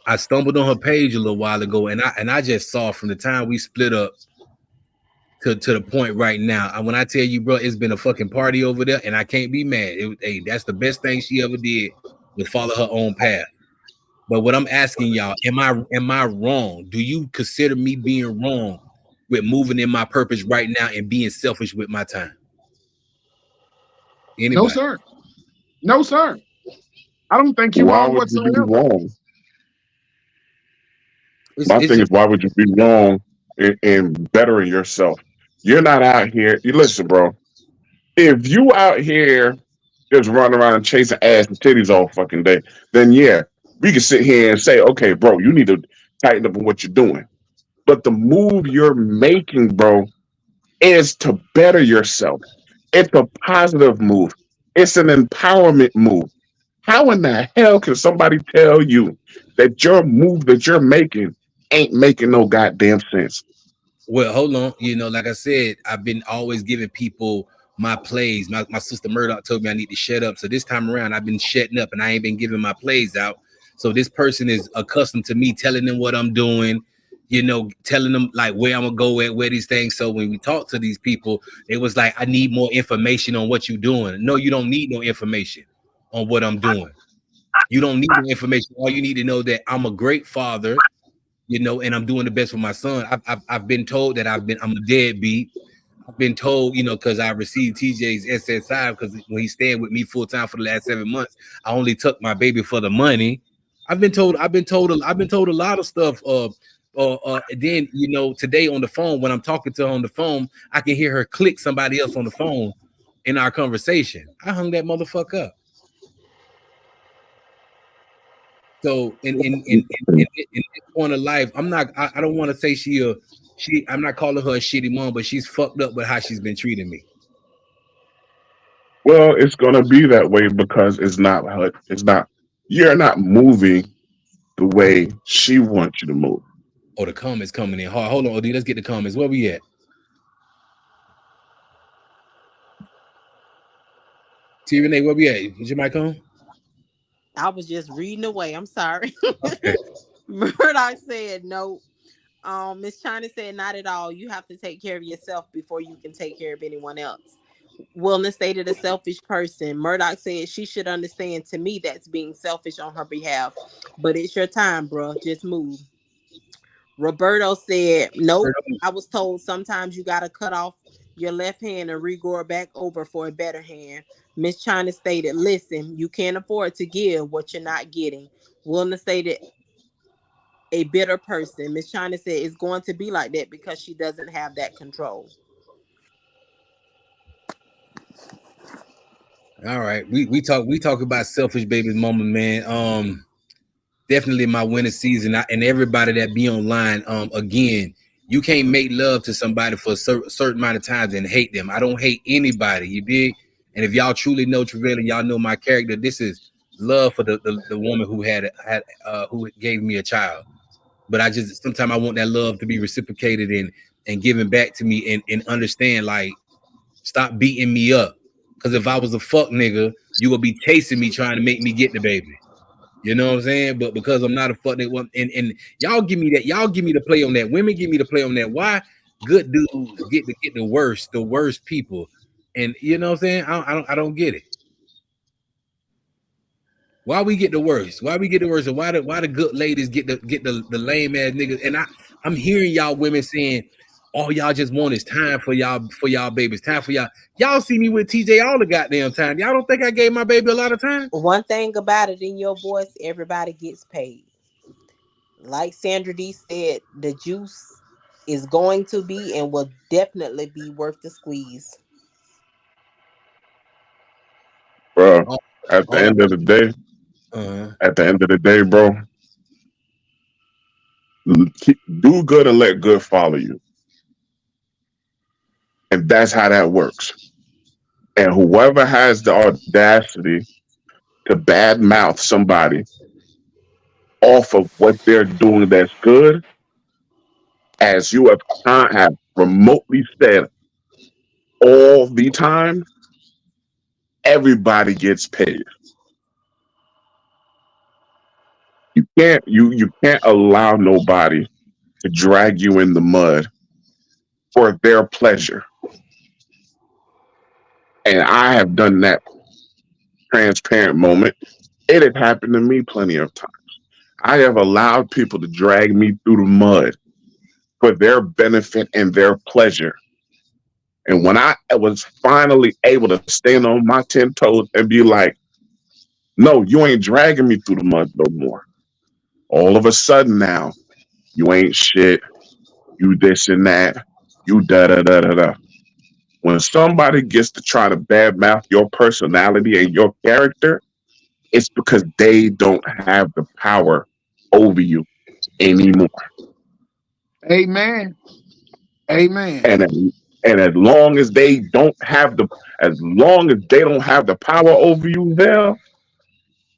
I stumbled on her page a little while ago, and I just saw from the time we split up to the point right now. And when I tell you, bro, it's been a fucking party over there, and I can't be mad. Hey, that's the best thing she ever did, was follow her own path. But what I'm asking y'all, am I wrong? Do you consider me being wrong with moving in my purpose right now and being selfish with my time? Anybody? No, sir. No, sir. I don't think you're wrong whatsoever. You be wrong? My thing is, why would you be wrong in bettering yourself? You're not out here. You listen, bro. If you out here just running around and chasing ass and titties all fucking day, then yeah, we can sit here and say, okay, bro, you need to tighten up on what you're doing. But the move you're making, bro, is to better yourself. It's a positive move. It's an empowerment move. How in the hell can somebody tell you that your move that you're making ain't making no goddamn sense? Well, hold on. You know, like I said, I've been always giving people my plays. My sister Murdoch told me I need to shut up. So this time around, I've been shutting up and I ain't been giving my plays out. So this person is accustomed to me telling them what I'm doing, you know, telling them like where I'm gonna go at, where these things. So when we talk to these people, it was like, I need more information on what you're doing. No, you don't need no information on what I'm doing. You don't need no information. All you need to know that I'm a great father, you know, and I'm doing the best for my son. I've been told that I'm a deadbeat. I've been told, you know, because I received TJ's SSI because when he stayed with me full time for the last 7 months, I only took my baby for the money. I've been told a lot of stuff. Then, you know, today on the phone, when I'm talking to her on the phone, I can hear her click somebody else on the phone in our conversation. I hung that motherfucker up. So in this point of life, I don't want to say I'm not calling her a shitty mom, but she's fucked up with how she's been treating me. Well, it's gonna be that way because you're not moving the way she wants you to move. Oh, the comments coming in hard. Hold on, OD, let's get the comments. Where we at? T Renee, where we at? Is your mic on? I was just reading away. I'm sorry. Okay. Murdoch said no. Miss China said not at all. You have to take care of yourself before you can take care of anyone else. Wellness stated a selfish person. Murdoch said she should understand. To me, that's being selfish on her behalf. But it's your time, bro. Just move. Roberto said, nope. I was told sometimes you gotta cut off your left hand and regrow it back over for a better hand. Miss China stated, listen, you can't afford to give what you're not getting. Wellness stated, a bitter person. Miss China said it's going to be like that because she doesn't have that control. All right. We talk about selfish baby mama, man. Definitely my winter season. And everybody that be online, again, you can't make love to somebody for a certain amount of times and hate them. I don't hate anybody, you dig? And if y'all truly know Trevelyan, y'all know my character. This is love for the woman who who gave me a child. But I just sometimes I want that love to be reciprocated and given back to me and understand, like, stop beating me up. Because if I was a fuck nigga, you would be chasing me trying to make me get the baby. You know what I'm saying? But because I'm not a fuck nigga, and y'all give me that, y'all give me the play on that. Women give me the play on that. Why good dudes get the worst people? And you know what I'm saying? I don't get it. Why we get the worst? Why we get the worst? And why the good ladies get the lame ass niggas? And I'm hearing y'all women saying, all y'all just want is time for y'all babies, time for y'all. Y'all see me with TJ all the goddamn time. Y'all don't think I gave my baby a lot of time? One thing about it, in your voice, everybody gets paid. Like Sandra D said, the juice is going to be and will definitely be worth the squeeze. Bro, at the end of the day, bro, do good and let good follow you. And that's how that works. And whoever has the audacity to badmouth somebody off of what they're doing that's good, as you have remotely said all the time, everybody gets paid. You can't allow nobody to drag you in the mud for their pleasure. And I have done that transparent moment. It had happened to me plenty of times. I have allowed people to drag me through the mud for their benefit and their pleasure. And when I was finally able to stand on my 10 toes and be like, no, you ain't dragging me through the mud no more. All of a sudden now, you ain't shit. You this and that. You da da da da da. When somebody gets to try to badmouth your personality and your character, it's because they don't have the power over you anymore. Amen. Amen. And as long as they don't have the power over you,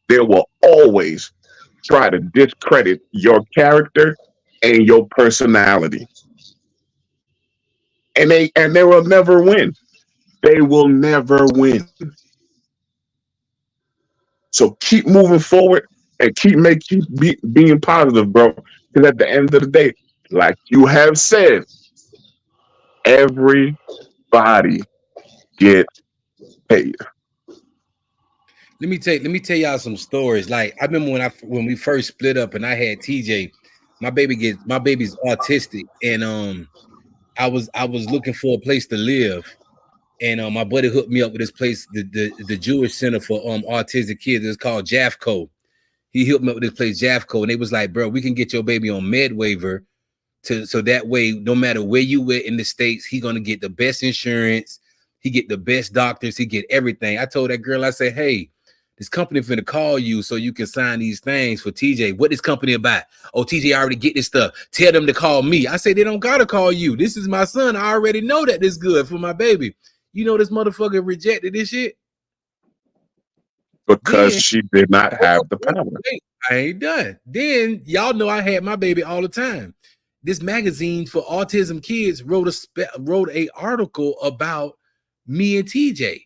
they will always try to discredit your character and your personality. and they will never win. They will never win. So keep moving forward and keep being positive, bro. Because at the end of the day, like you have said, everybody gets paid. Let me tell y'all some stories. Like I remember when we first split up and I had TJ, my baby's autistic, and I was looking for a place to live, and my buddy hooked me up with this place, the Jewish Center for Autistic Kids. It's called JAFCO. He hooked me up with this place, JAFCO, and they was like, bro, we can get your baby on med waiver so that way, no matter where you were in the States, he gonna get the best insurance, he get the best doctors, he get everything. I told that girl, I said, hey, this company finna call you so you can sign these things for TJ. What this company about? Oh, TJ already get this stuff. Tell them to call me. I say they don't gotta call you. This is my son. I already know that this good for my baby. You know this motherfucker rejected this shit because she did not have the power. Wait, I ain't done. Then y'all know I had my baby all the time. This magazine for autism kids wrote a article about me and TJ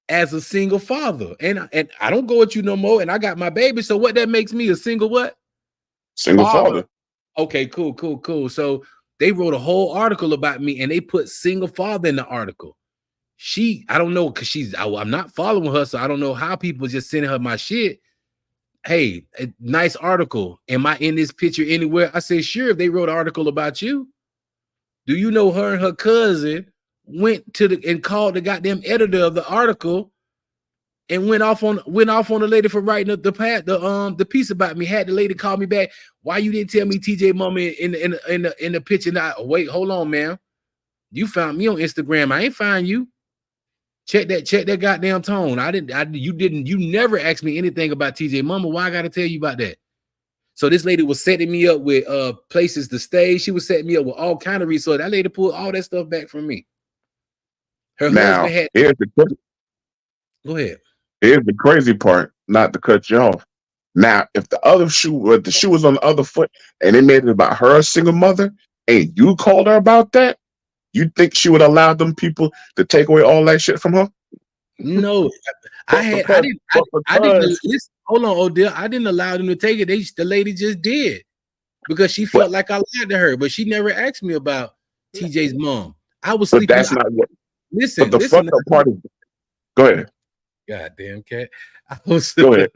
as a single father, and I don't go with you no more, and I got my baby. So what that makes me a single what? Single father. Okay, cool. So they wrote a whole article about me, and they put single father in the article. I don't know, because I'm not following her, so I don't know how people just sending her my shit. Hey, a nice article. Am I in this picture anywhere? I said, sure, if they wrote an article about you. Do you know her and her cousin went and called the goddamn editor of the article and went off on the lady for writing the piece about me? Had the lady call me back. Why you didn't tell me TJ mama in the picture? Now, wait, hold on, man. You found me on Instagram. I ain't find you. Check that goddamn tone. You never asked me anything about TJ mama. Why I gotta tell you about that? So this lady was setting me up with places to stay. She was setting me up with all kind of resources. That lady pulled all that stuff back from me. Her husband had. Go ahead. Here's the crazy part, not to cut you off. Now, if the shoe was on the other foot and they made it about her single mother, and you called her about that, you think she would allow them people to take away all that shit from her? No, I didn't listen. Hold on, Odell. I didn't allow them to take it. The lady just did because she felt like I lied to her, but she never asked me about TJ's mom. I was sleeping. But that's not what. Listen. But the fucked up part is. Go ahead. Goddamn cat. Go ahead.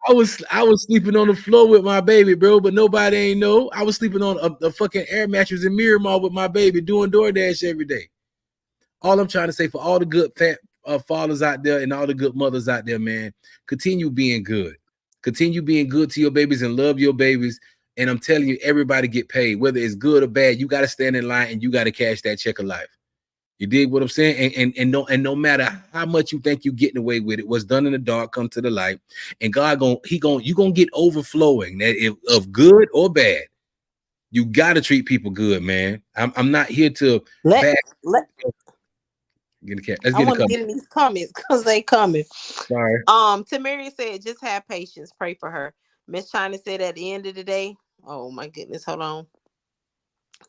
I was sleeping on the floor with my baby, bro, but nobody ain't know. I was sleeping on a fucking air mattress in Miramar with my baby, doing DoorDash every day. All I'm trying to say for all the good fathers out there and all the good mothers out there, man, continue being good. Continue being good to your babies and love your babies. And I'm telling you, everybody get paid, whether it's good or bad. You got to stand in line and you got to cash that check of life. You dig what I'm saying? And no matter how much you think you're getting away with it, what's done in the dark come to the light. And God you gonna get overflowing that of good or bad. You gotta treat people good, man. I'm not here to Let's get in these comments because they coming. Sorry. Tamaria said, just have patience, pray for her. Miss China said at the end of the day, oh my goodness, hold on.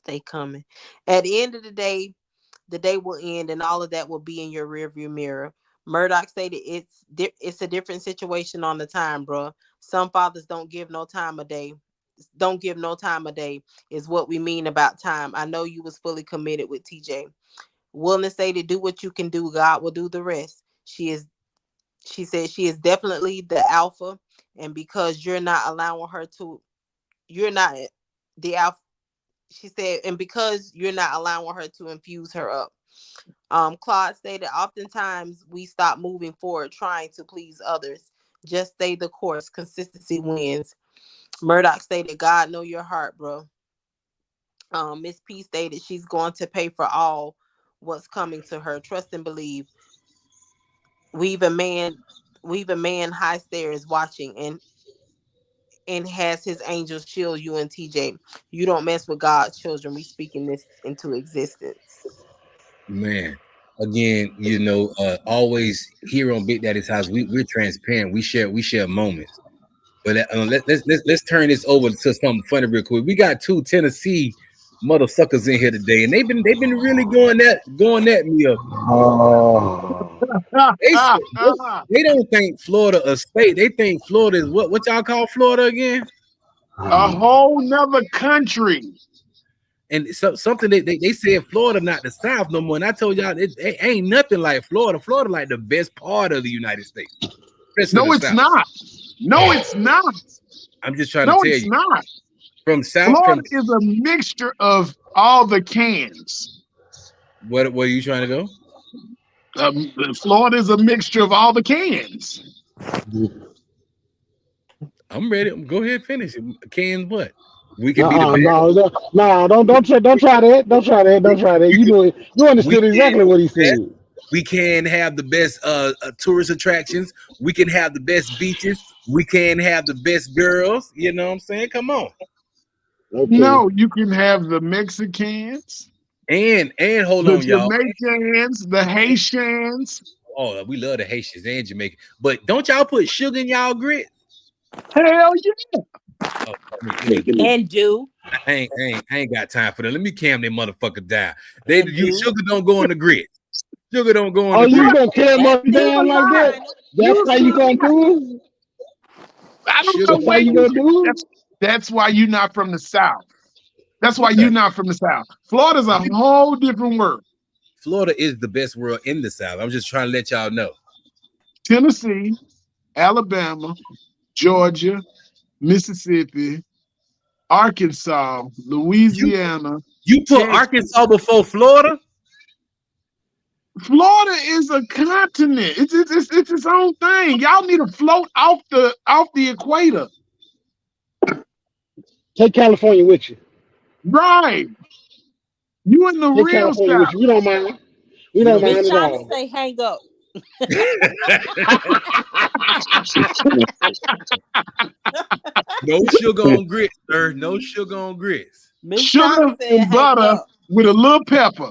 They coming. At the end of the day will end and all of that will be in your rearview mirror. Murdoch stated it's a different situation on the time, bro. Some fathers don't give no time a day. Don't give no time a day is what we mean about time. I know you was fully committed with TJ. Wilderness stated, do what you can do. God will do the rest. She said she is definitely the alpha. And because you're not allowing her to, you're not the alpha. She said, and because you're not allowing her to infuse her up. Claude stated, oftentimes we stop moving forward trying to please others. Just stay the course. Consistency wins. Murdoch stated, God know your heart, bro. Miss P stated she's going to pay for all what's coming to her. Trust and believe. We've a man high stairs watching and has his angels shield you and TJ. You don't mess with God's children. We speaking this into existence. Man, again, always here on Big Daddy's House, we're transparent. We share moments. But let's turn this over to something funny real quick. We got two Tennessee mother suckers in here today, and they've been really going at me up. Oh, They don't think Florida a state. They think Florida is what y'all call Florida again? A whole nother country. And so something they said Florida not the South no more. And I told y'all it ain't nothing like Florida. Florida like the best part of the United States. No, it's South. not. No, it's not. I'm just trying to tell you. No, it's not. From South, Florida is a mixture of all the cans. Where are you trying to go? Florida is a mixture of all the cans. I'm ready. Go ahead, finish it. Cans what? We can be no, the don't try that. Don't try that. You understood exactly what he said. We can have the best tourist attractions. We can have the best beaches. We can have the best girls. You know what I'm saying? Come on. Okay. No, you can have the Mexicans and hold the on, y'all. Jamaicans, the Haitians. Oh, we love the Haitians and Jamaica. But don't y'all put sugar in y'all grit? Hell yeah. Oh, And do. I ain't got time for that. Let me calm that motherfucker down. Sugar don't go in the grit. Sugar don't go in the grit. You gonna calm them down like that? That's how you gonna do it? I don't know why you gonna do it. That's why you're not from the South. That's why you're not from the South. Florida's a whole different world. Florida is the best world in the South. I'm just trying to let y'all know. Tennessee, Alabama, Georgia, Mississippi, Arkansas, Louisiana. You put Arkansas before Florida? Florida is a continent. It's its own thing. Y'all need to float off the equator. Take California with you. Right. You in the Take real California South. with you. We don't mind. We don't mind Miss at China all. say hang up. No sugar on grits, sir. No sugar on grits. Miss Sugar China said and hang butter up. with a little pepper.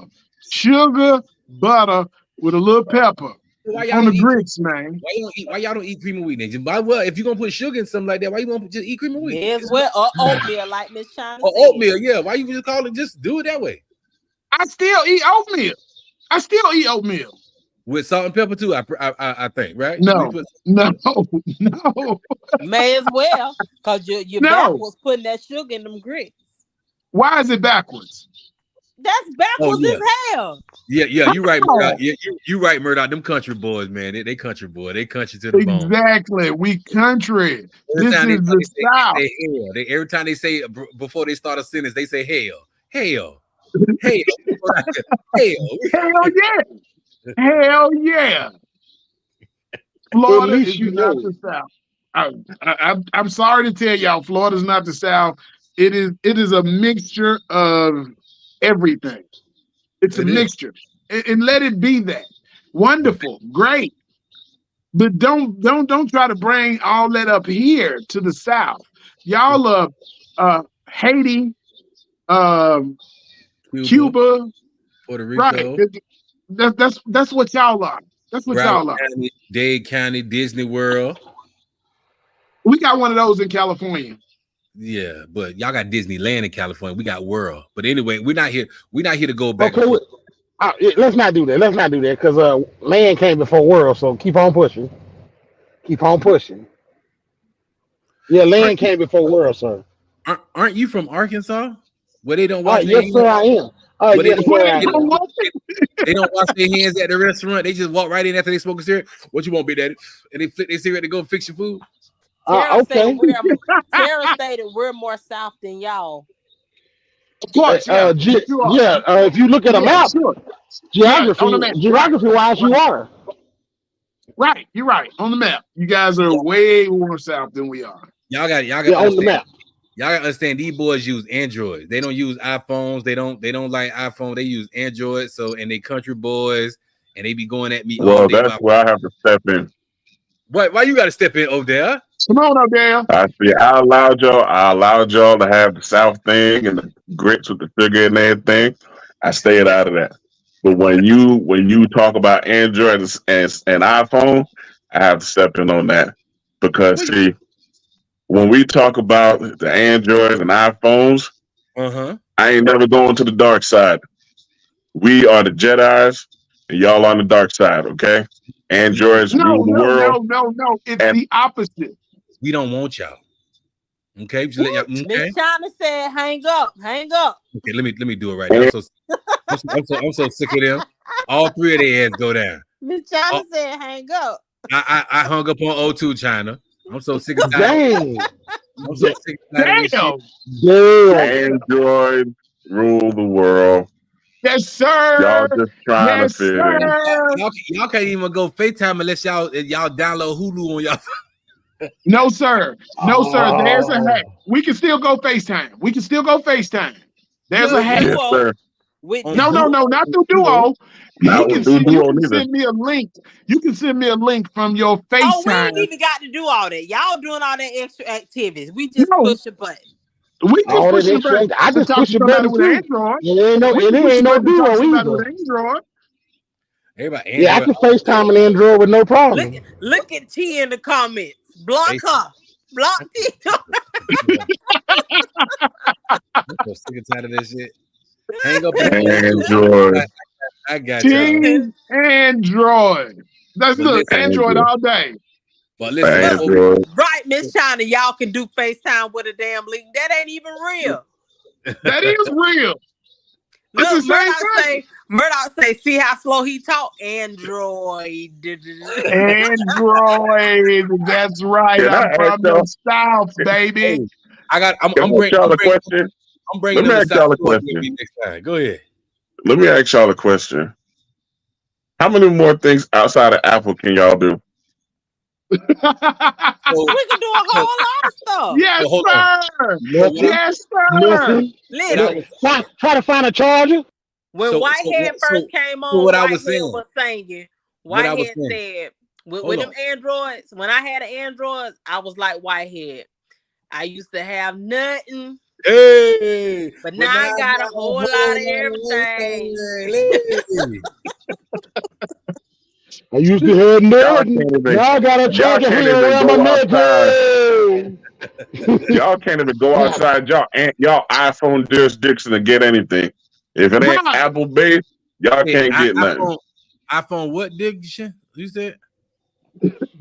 Sugar, butter with a little pepper. Why y'all On the don't eat grits, man. Why y'all don't eat cream of wheat? Then? Well, if you're gonna put sugar in something like that, why you won't just eat cream of wheat? May as well oatmeal, like Miss China Or said. oatmeal, yeah. Why you just call it? Just do it that way. I still eat oatmeal. With salt and pepper too. I think, right? No. No. May as well, because you're No. backwards putting that sugar in them grits. Why is it backwards? That's backwards yeah. as hell. Yeah, you're right, How? Murdoch. You right, Murdoch. Them country boys, man. They country boy. They country to the bone. Exactly. We country. Every This time is the South. they say hell. Every time they say before they start a sentence, they say hell. Hell. Hell. Hell yeah. Hell yeah. Florida At least is you not know. the South. I'm sorry to tell y'all, Florida's not the South. It is a mixture of everything. It's a mixture. And let it be that. Wonderful, great. But don't try to bring all that up here to the South. Y'all are Haiti, Cuba, Puerto Rico. right. That's what y'all are. That's what y'all are. Dade County, Disney World. We got one of those in California. Yeah, but y'all got Disneyland in California. We got World. But anyway, we're not here to go back. Okay, let's not do that. Let's not do that because land came before world. So keep on pushing. Keep on pushing. Yeah, land came before world, sir. Aren't you from Arkansas? Where they don't wash their Yes, hands? sir, I am. Yes, sir, I am. They don't wash their hands at the restaurant. They just walk right in after they smoke a cigarette. What you want, Big Daddy? And they flick their cigarette to go fix your food. Okay. Tara stated we're more South than y'all. Of course, if you look at a map, geography-wise, you are. Right, you're right. On the map, you guys are way more South than we are. Y'all got on the map. Y'all gotta understand these boys use Android. They don't use iPhones. They don't like iPhone. They use Android. So and they country boys and they be going at me. Well, that's where I have to step in. Why you gotta step in, Odell? Come on, Odell. I allowed y'all to have the South thing and the grits with the sugar and everything. I stayed out of that. But when you talk about Android and iPhone, I have to step in on that because see, when we talk about the Androids and iPhones, I ain't never going to the dark side. We are the Jedis, and y'all on the dark side, okay? Androids No, rule the no, world. no, no, no. It's And the opposite. We don't want y'all. Okay, just let y'all, Miss okay. China said, "Hang up, hang up." Okay, let me do it right now. I'm so sick of them. All three of their ads go down. Miss China Oh. said, "Hang up." I hung up on O2 China. I'm so sick of that. Dang. I'm so sick of this shit. Damn. Androids rule the world. Yes, sir. Y'all just trying Yes, to fit in. sir. Y'all can't even go FaceTime unless y'all download Hulu on y'all. No, sir. No, sir. There's a Oh. hack. We can still go FaceTime. We can still go FaceTime. There's Yeah. a hack. Yes, sir. With On No, no, no, not through Duo. Not You with Duo can neither. send me a link. You can send me a link from your Oh, we ain't FaceTime. even got to do all that. Y'all doing all that extra activities. We just No. push a button. We just All push that the extra. button I to just talk push to the somebody button with too. Android. It ain't no, We it can push ain't the no button to talk to Duo somebody either. with Android. everybody Yeah, I Android. can FaceTime an Android with no problem. Look at T in the comments. Block her. Block T. I'm so sick and tired of this shit. Hang up on Android. I got y'all. Team Android. That's But look, listen, Android all day. but listen, Look, Android. right, Miss China, y'all can do FaceTime with a damn link. That ain't even real. That is real. It's the Look, same thing. Murdoch say, see how slow he talk? Android. Android. That's right. Can I I'm ask from y'all? the South, baby. I'm Can I bringing ask y'all a question? I'm bringing Let me them ask to y'all a South Florida question. with me next time. Go ahead. Let me ask y'all a question. How many more things outside of Apple can y'all do? We can do a whole lot of stuff. Yes, hold on. sir. Nothing. Yes, sir. Nothing. Listen, Try to find a charger. when Whitehead first came so on, what I was Whitehead saying. was singing. What I was Whitehead saying. said, with Hold them on. Androids, when I had an Android, I was like Whitehead. I used to have nothing, Hey, but now I got a whole lot of everything. I used to have Y'all nothing. can't even. Now I got a Y'all charger can't hanging even around my go neck. outside. Hey. Y'all can't even go Now, outside. Y'all iPhone jurisdiction to get anything. If it ain't Right. Apple based, y'all Hey, can't get nothing. iPhone what diction? You said?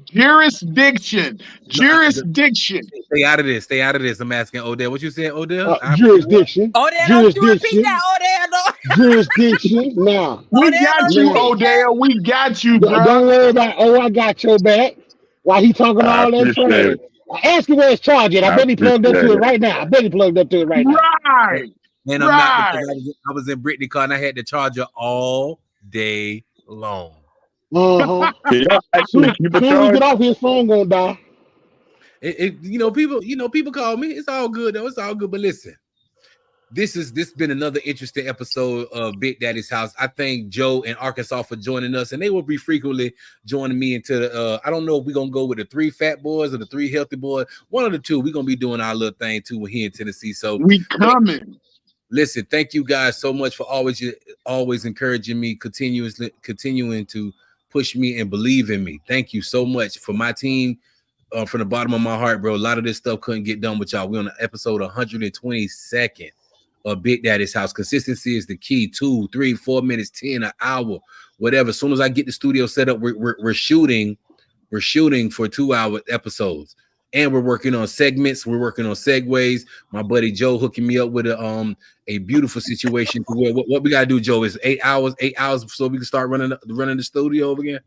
Jurisdiction. No, Jurisdiction. stay out of this. Stay out of this. I'm asking Odell. What you said, Odell? jurisdiction. Oh, there, don't you repeat Jurisdiction. that. Oh, there, don't. Jurisdiction. Now, Oh, We there, got don't you, now, repeat that. Odell. We got you, don't bro. worry about, oh, I got your back. Why he talking I all that appreciate trash? it. Ask him where his charger at. I I bet he plugged up appreciate to it it. right now. I bet he plugged up to it right now. Right. And I'm not, because Right. I was in Brittany car and I had the charger all day long. Uh-huh. Can y'all Soon, actually keep a soon we charge? get off, his phone gonna die. People call me. It's all good though. It's all good. But listen, this been another interesting episode of Big Daddy's House. I thank Joe and Arkansas for joining us, and they will be frequently joining me into the. I don't know if we're gonna go with the 3 fat boys or the 3 healthy boys. One of the two. We're gonna be doing our little thing too here in Tennessee. So We coming. listen, thank you guys so much for always encouraging me, continuing to push me and believe in me. Thank you so much for my team. From the bottom of my heart, bro. A lot of this stuff couldn't get done with y'all. We're on episode 122nd of Big Daddy's House. Consistency is the key. 2, 3, 4 minutes, 10, an hour, whatever. As soon as I get the studio set up, we're shooting for 2-hour episodes. And we're working on segments. We're working on segues. My buddy Joe hooking me up with a beautiful situation. What we gotta do, Joe, is 8 hours, so we can start running the studio over again.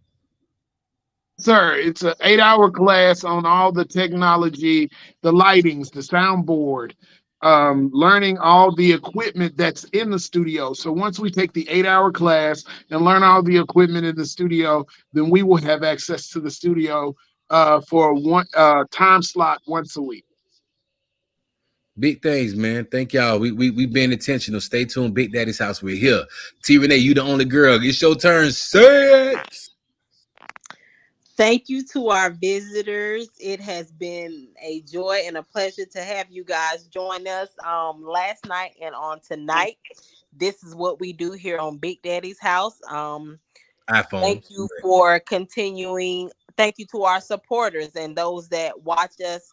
Sir, it's an 8-hour class on all the technology, the lightings, the soundboard, learning all the equipment that's in the studio. So once we take the 8-hour class and learn all the equipment in the studio, then we will have access to the studio for one time slot once a week. Big things, man. Thank y'all. We been intentional. Stay tuned. Big Daddy's House. We're here. T Renee, you the only girl. It's your turn. Say it. Thank you to our visitors. It has been a joy and a pleasure to have you guys join us last night and on tonight. This is what we do here on Big Daddy's House. iPhone. Thank you for continuing. Thank you to our supporters and those that watch us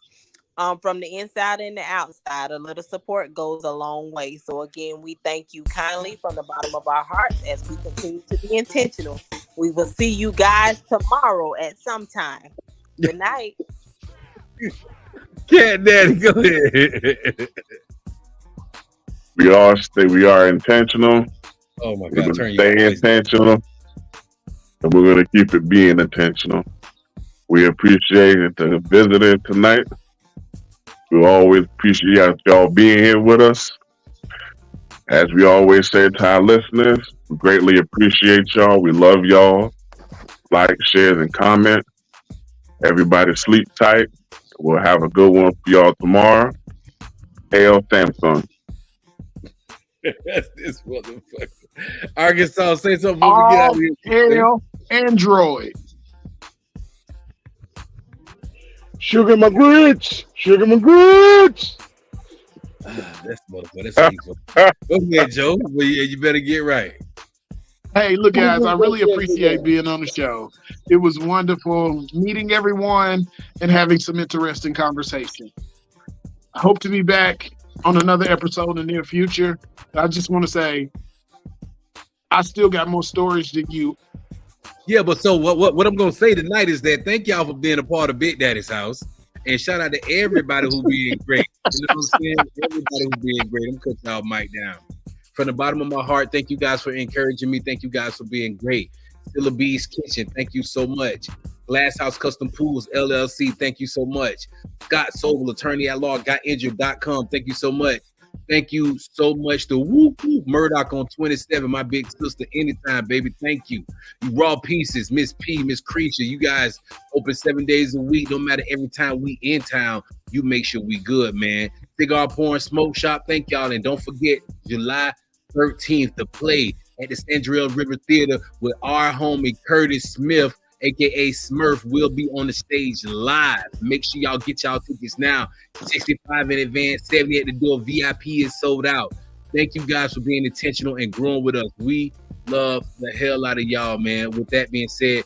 from the inside and the outside. A little support goes a long way. So again, we thank you kindly from the bottom of our hearts as we continue to be intentional. We will see you guys tomorrow at some time. Good night. Cat Daddy, go ahead. We are intentional. Oh my We're God, gonna turn stay your voice down. intentional, and we're gonna keep it being intentional. We appreciate the visitor tonight. We always appreciate y'all being here with us. As we always say to our listeners, we greatly appreciate y'all. We love y'all. Like, share, and comment. Everybody sleep tight. We'll have a good one for y'all tomorrow. Hail Samsung. That's this motherfucker. Arkansas, say something before we get out All of here. hail Android. Sugar my grits. Sugar my grits. That's motherfucker. That's evil. Go ahead, Joe. Well, yeah, you better get right. Hey, look, guys, I really appreciate being on the show. It was wonderful meeting everyone and having some interesting conversation. I hope to be back on another episode in the near future. I just want to say, I still got more stories than you. Yeah, but so what I'm gonna say tonight is that thank y'all for being a part of Big Daddy's house. And shout out to everybody who being great. You know what I'm saying? Everybody who being great. I'm cutting y'all mic down. From the bottom of my heart, thank you guys for encouraging me. Thank you guys for being great. Stilla B's Kitchen, thank you so much. Glass House Custom Pools, LLC, thank you so much. Scott Sobel, attorney at law, gotinjured.com, thank you so much. Thank you so much to Whoop Whoop Murdoch on 27, my big sister, anytime, baby. Thank you. You Raw Pieces, Miss P, Miss Creature, you guys open 7 days a week. No matter every time we in town, you make sure we good, man. Cigar Porn Smoke Shop, thank y'all. And don't forget, July 13th to play at the Sandrell River Theater with our homie Curtis Smith, aka Smurf, will be on the stage live. Make sure y'all get y'all tickets now. 65 in advance, 70 at the door. VIP is sold out. Thank you guys for being intentional and growing with us. We love the hell out of y'all, man. With that being said,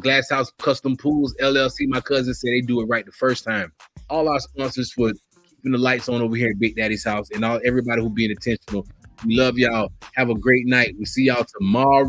Glass House Custom Pools LLC, my cousin said they do it right the first time. All our sponsors for keeping the lights on over here at Big Daddy's house, and everybody who being intentional. We love y'all. Have a great night. We see y'all tomorrow.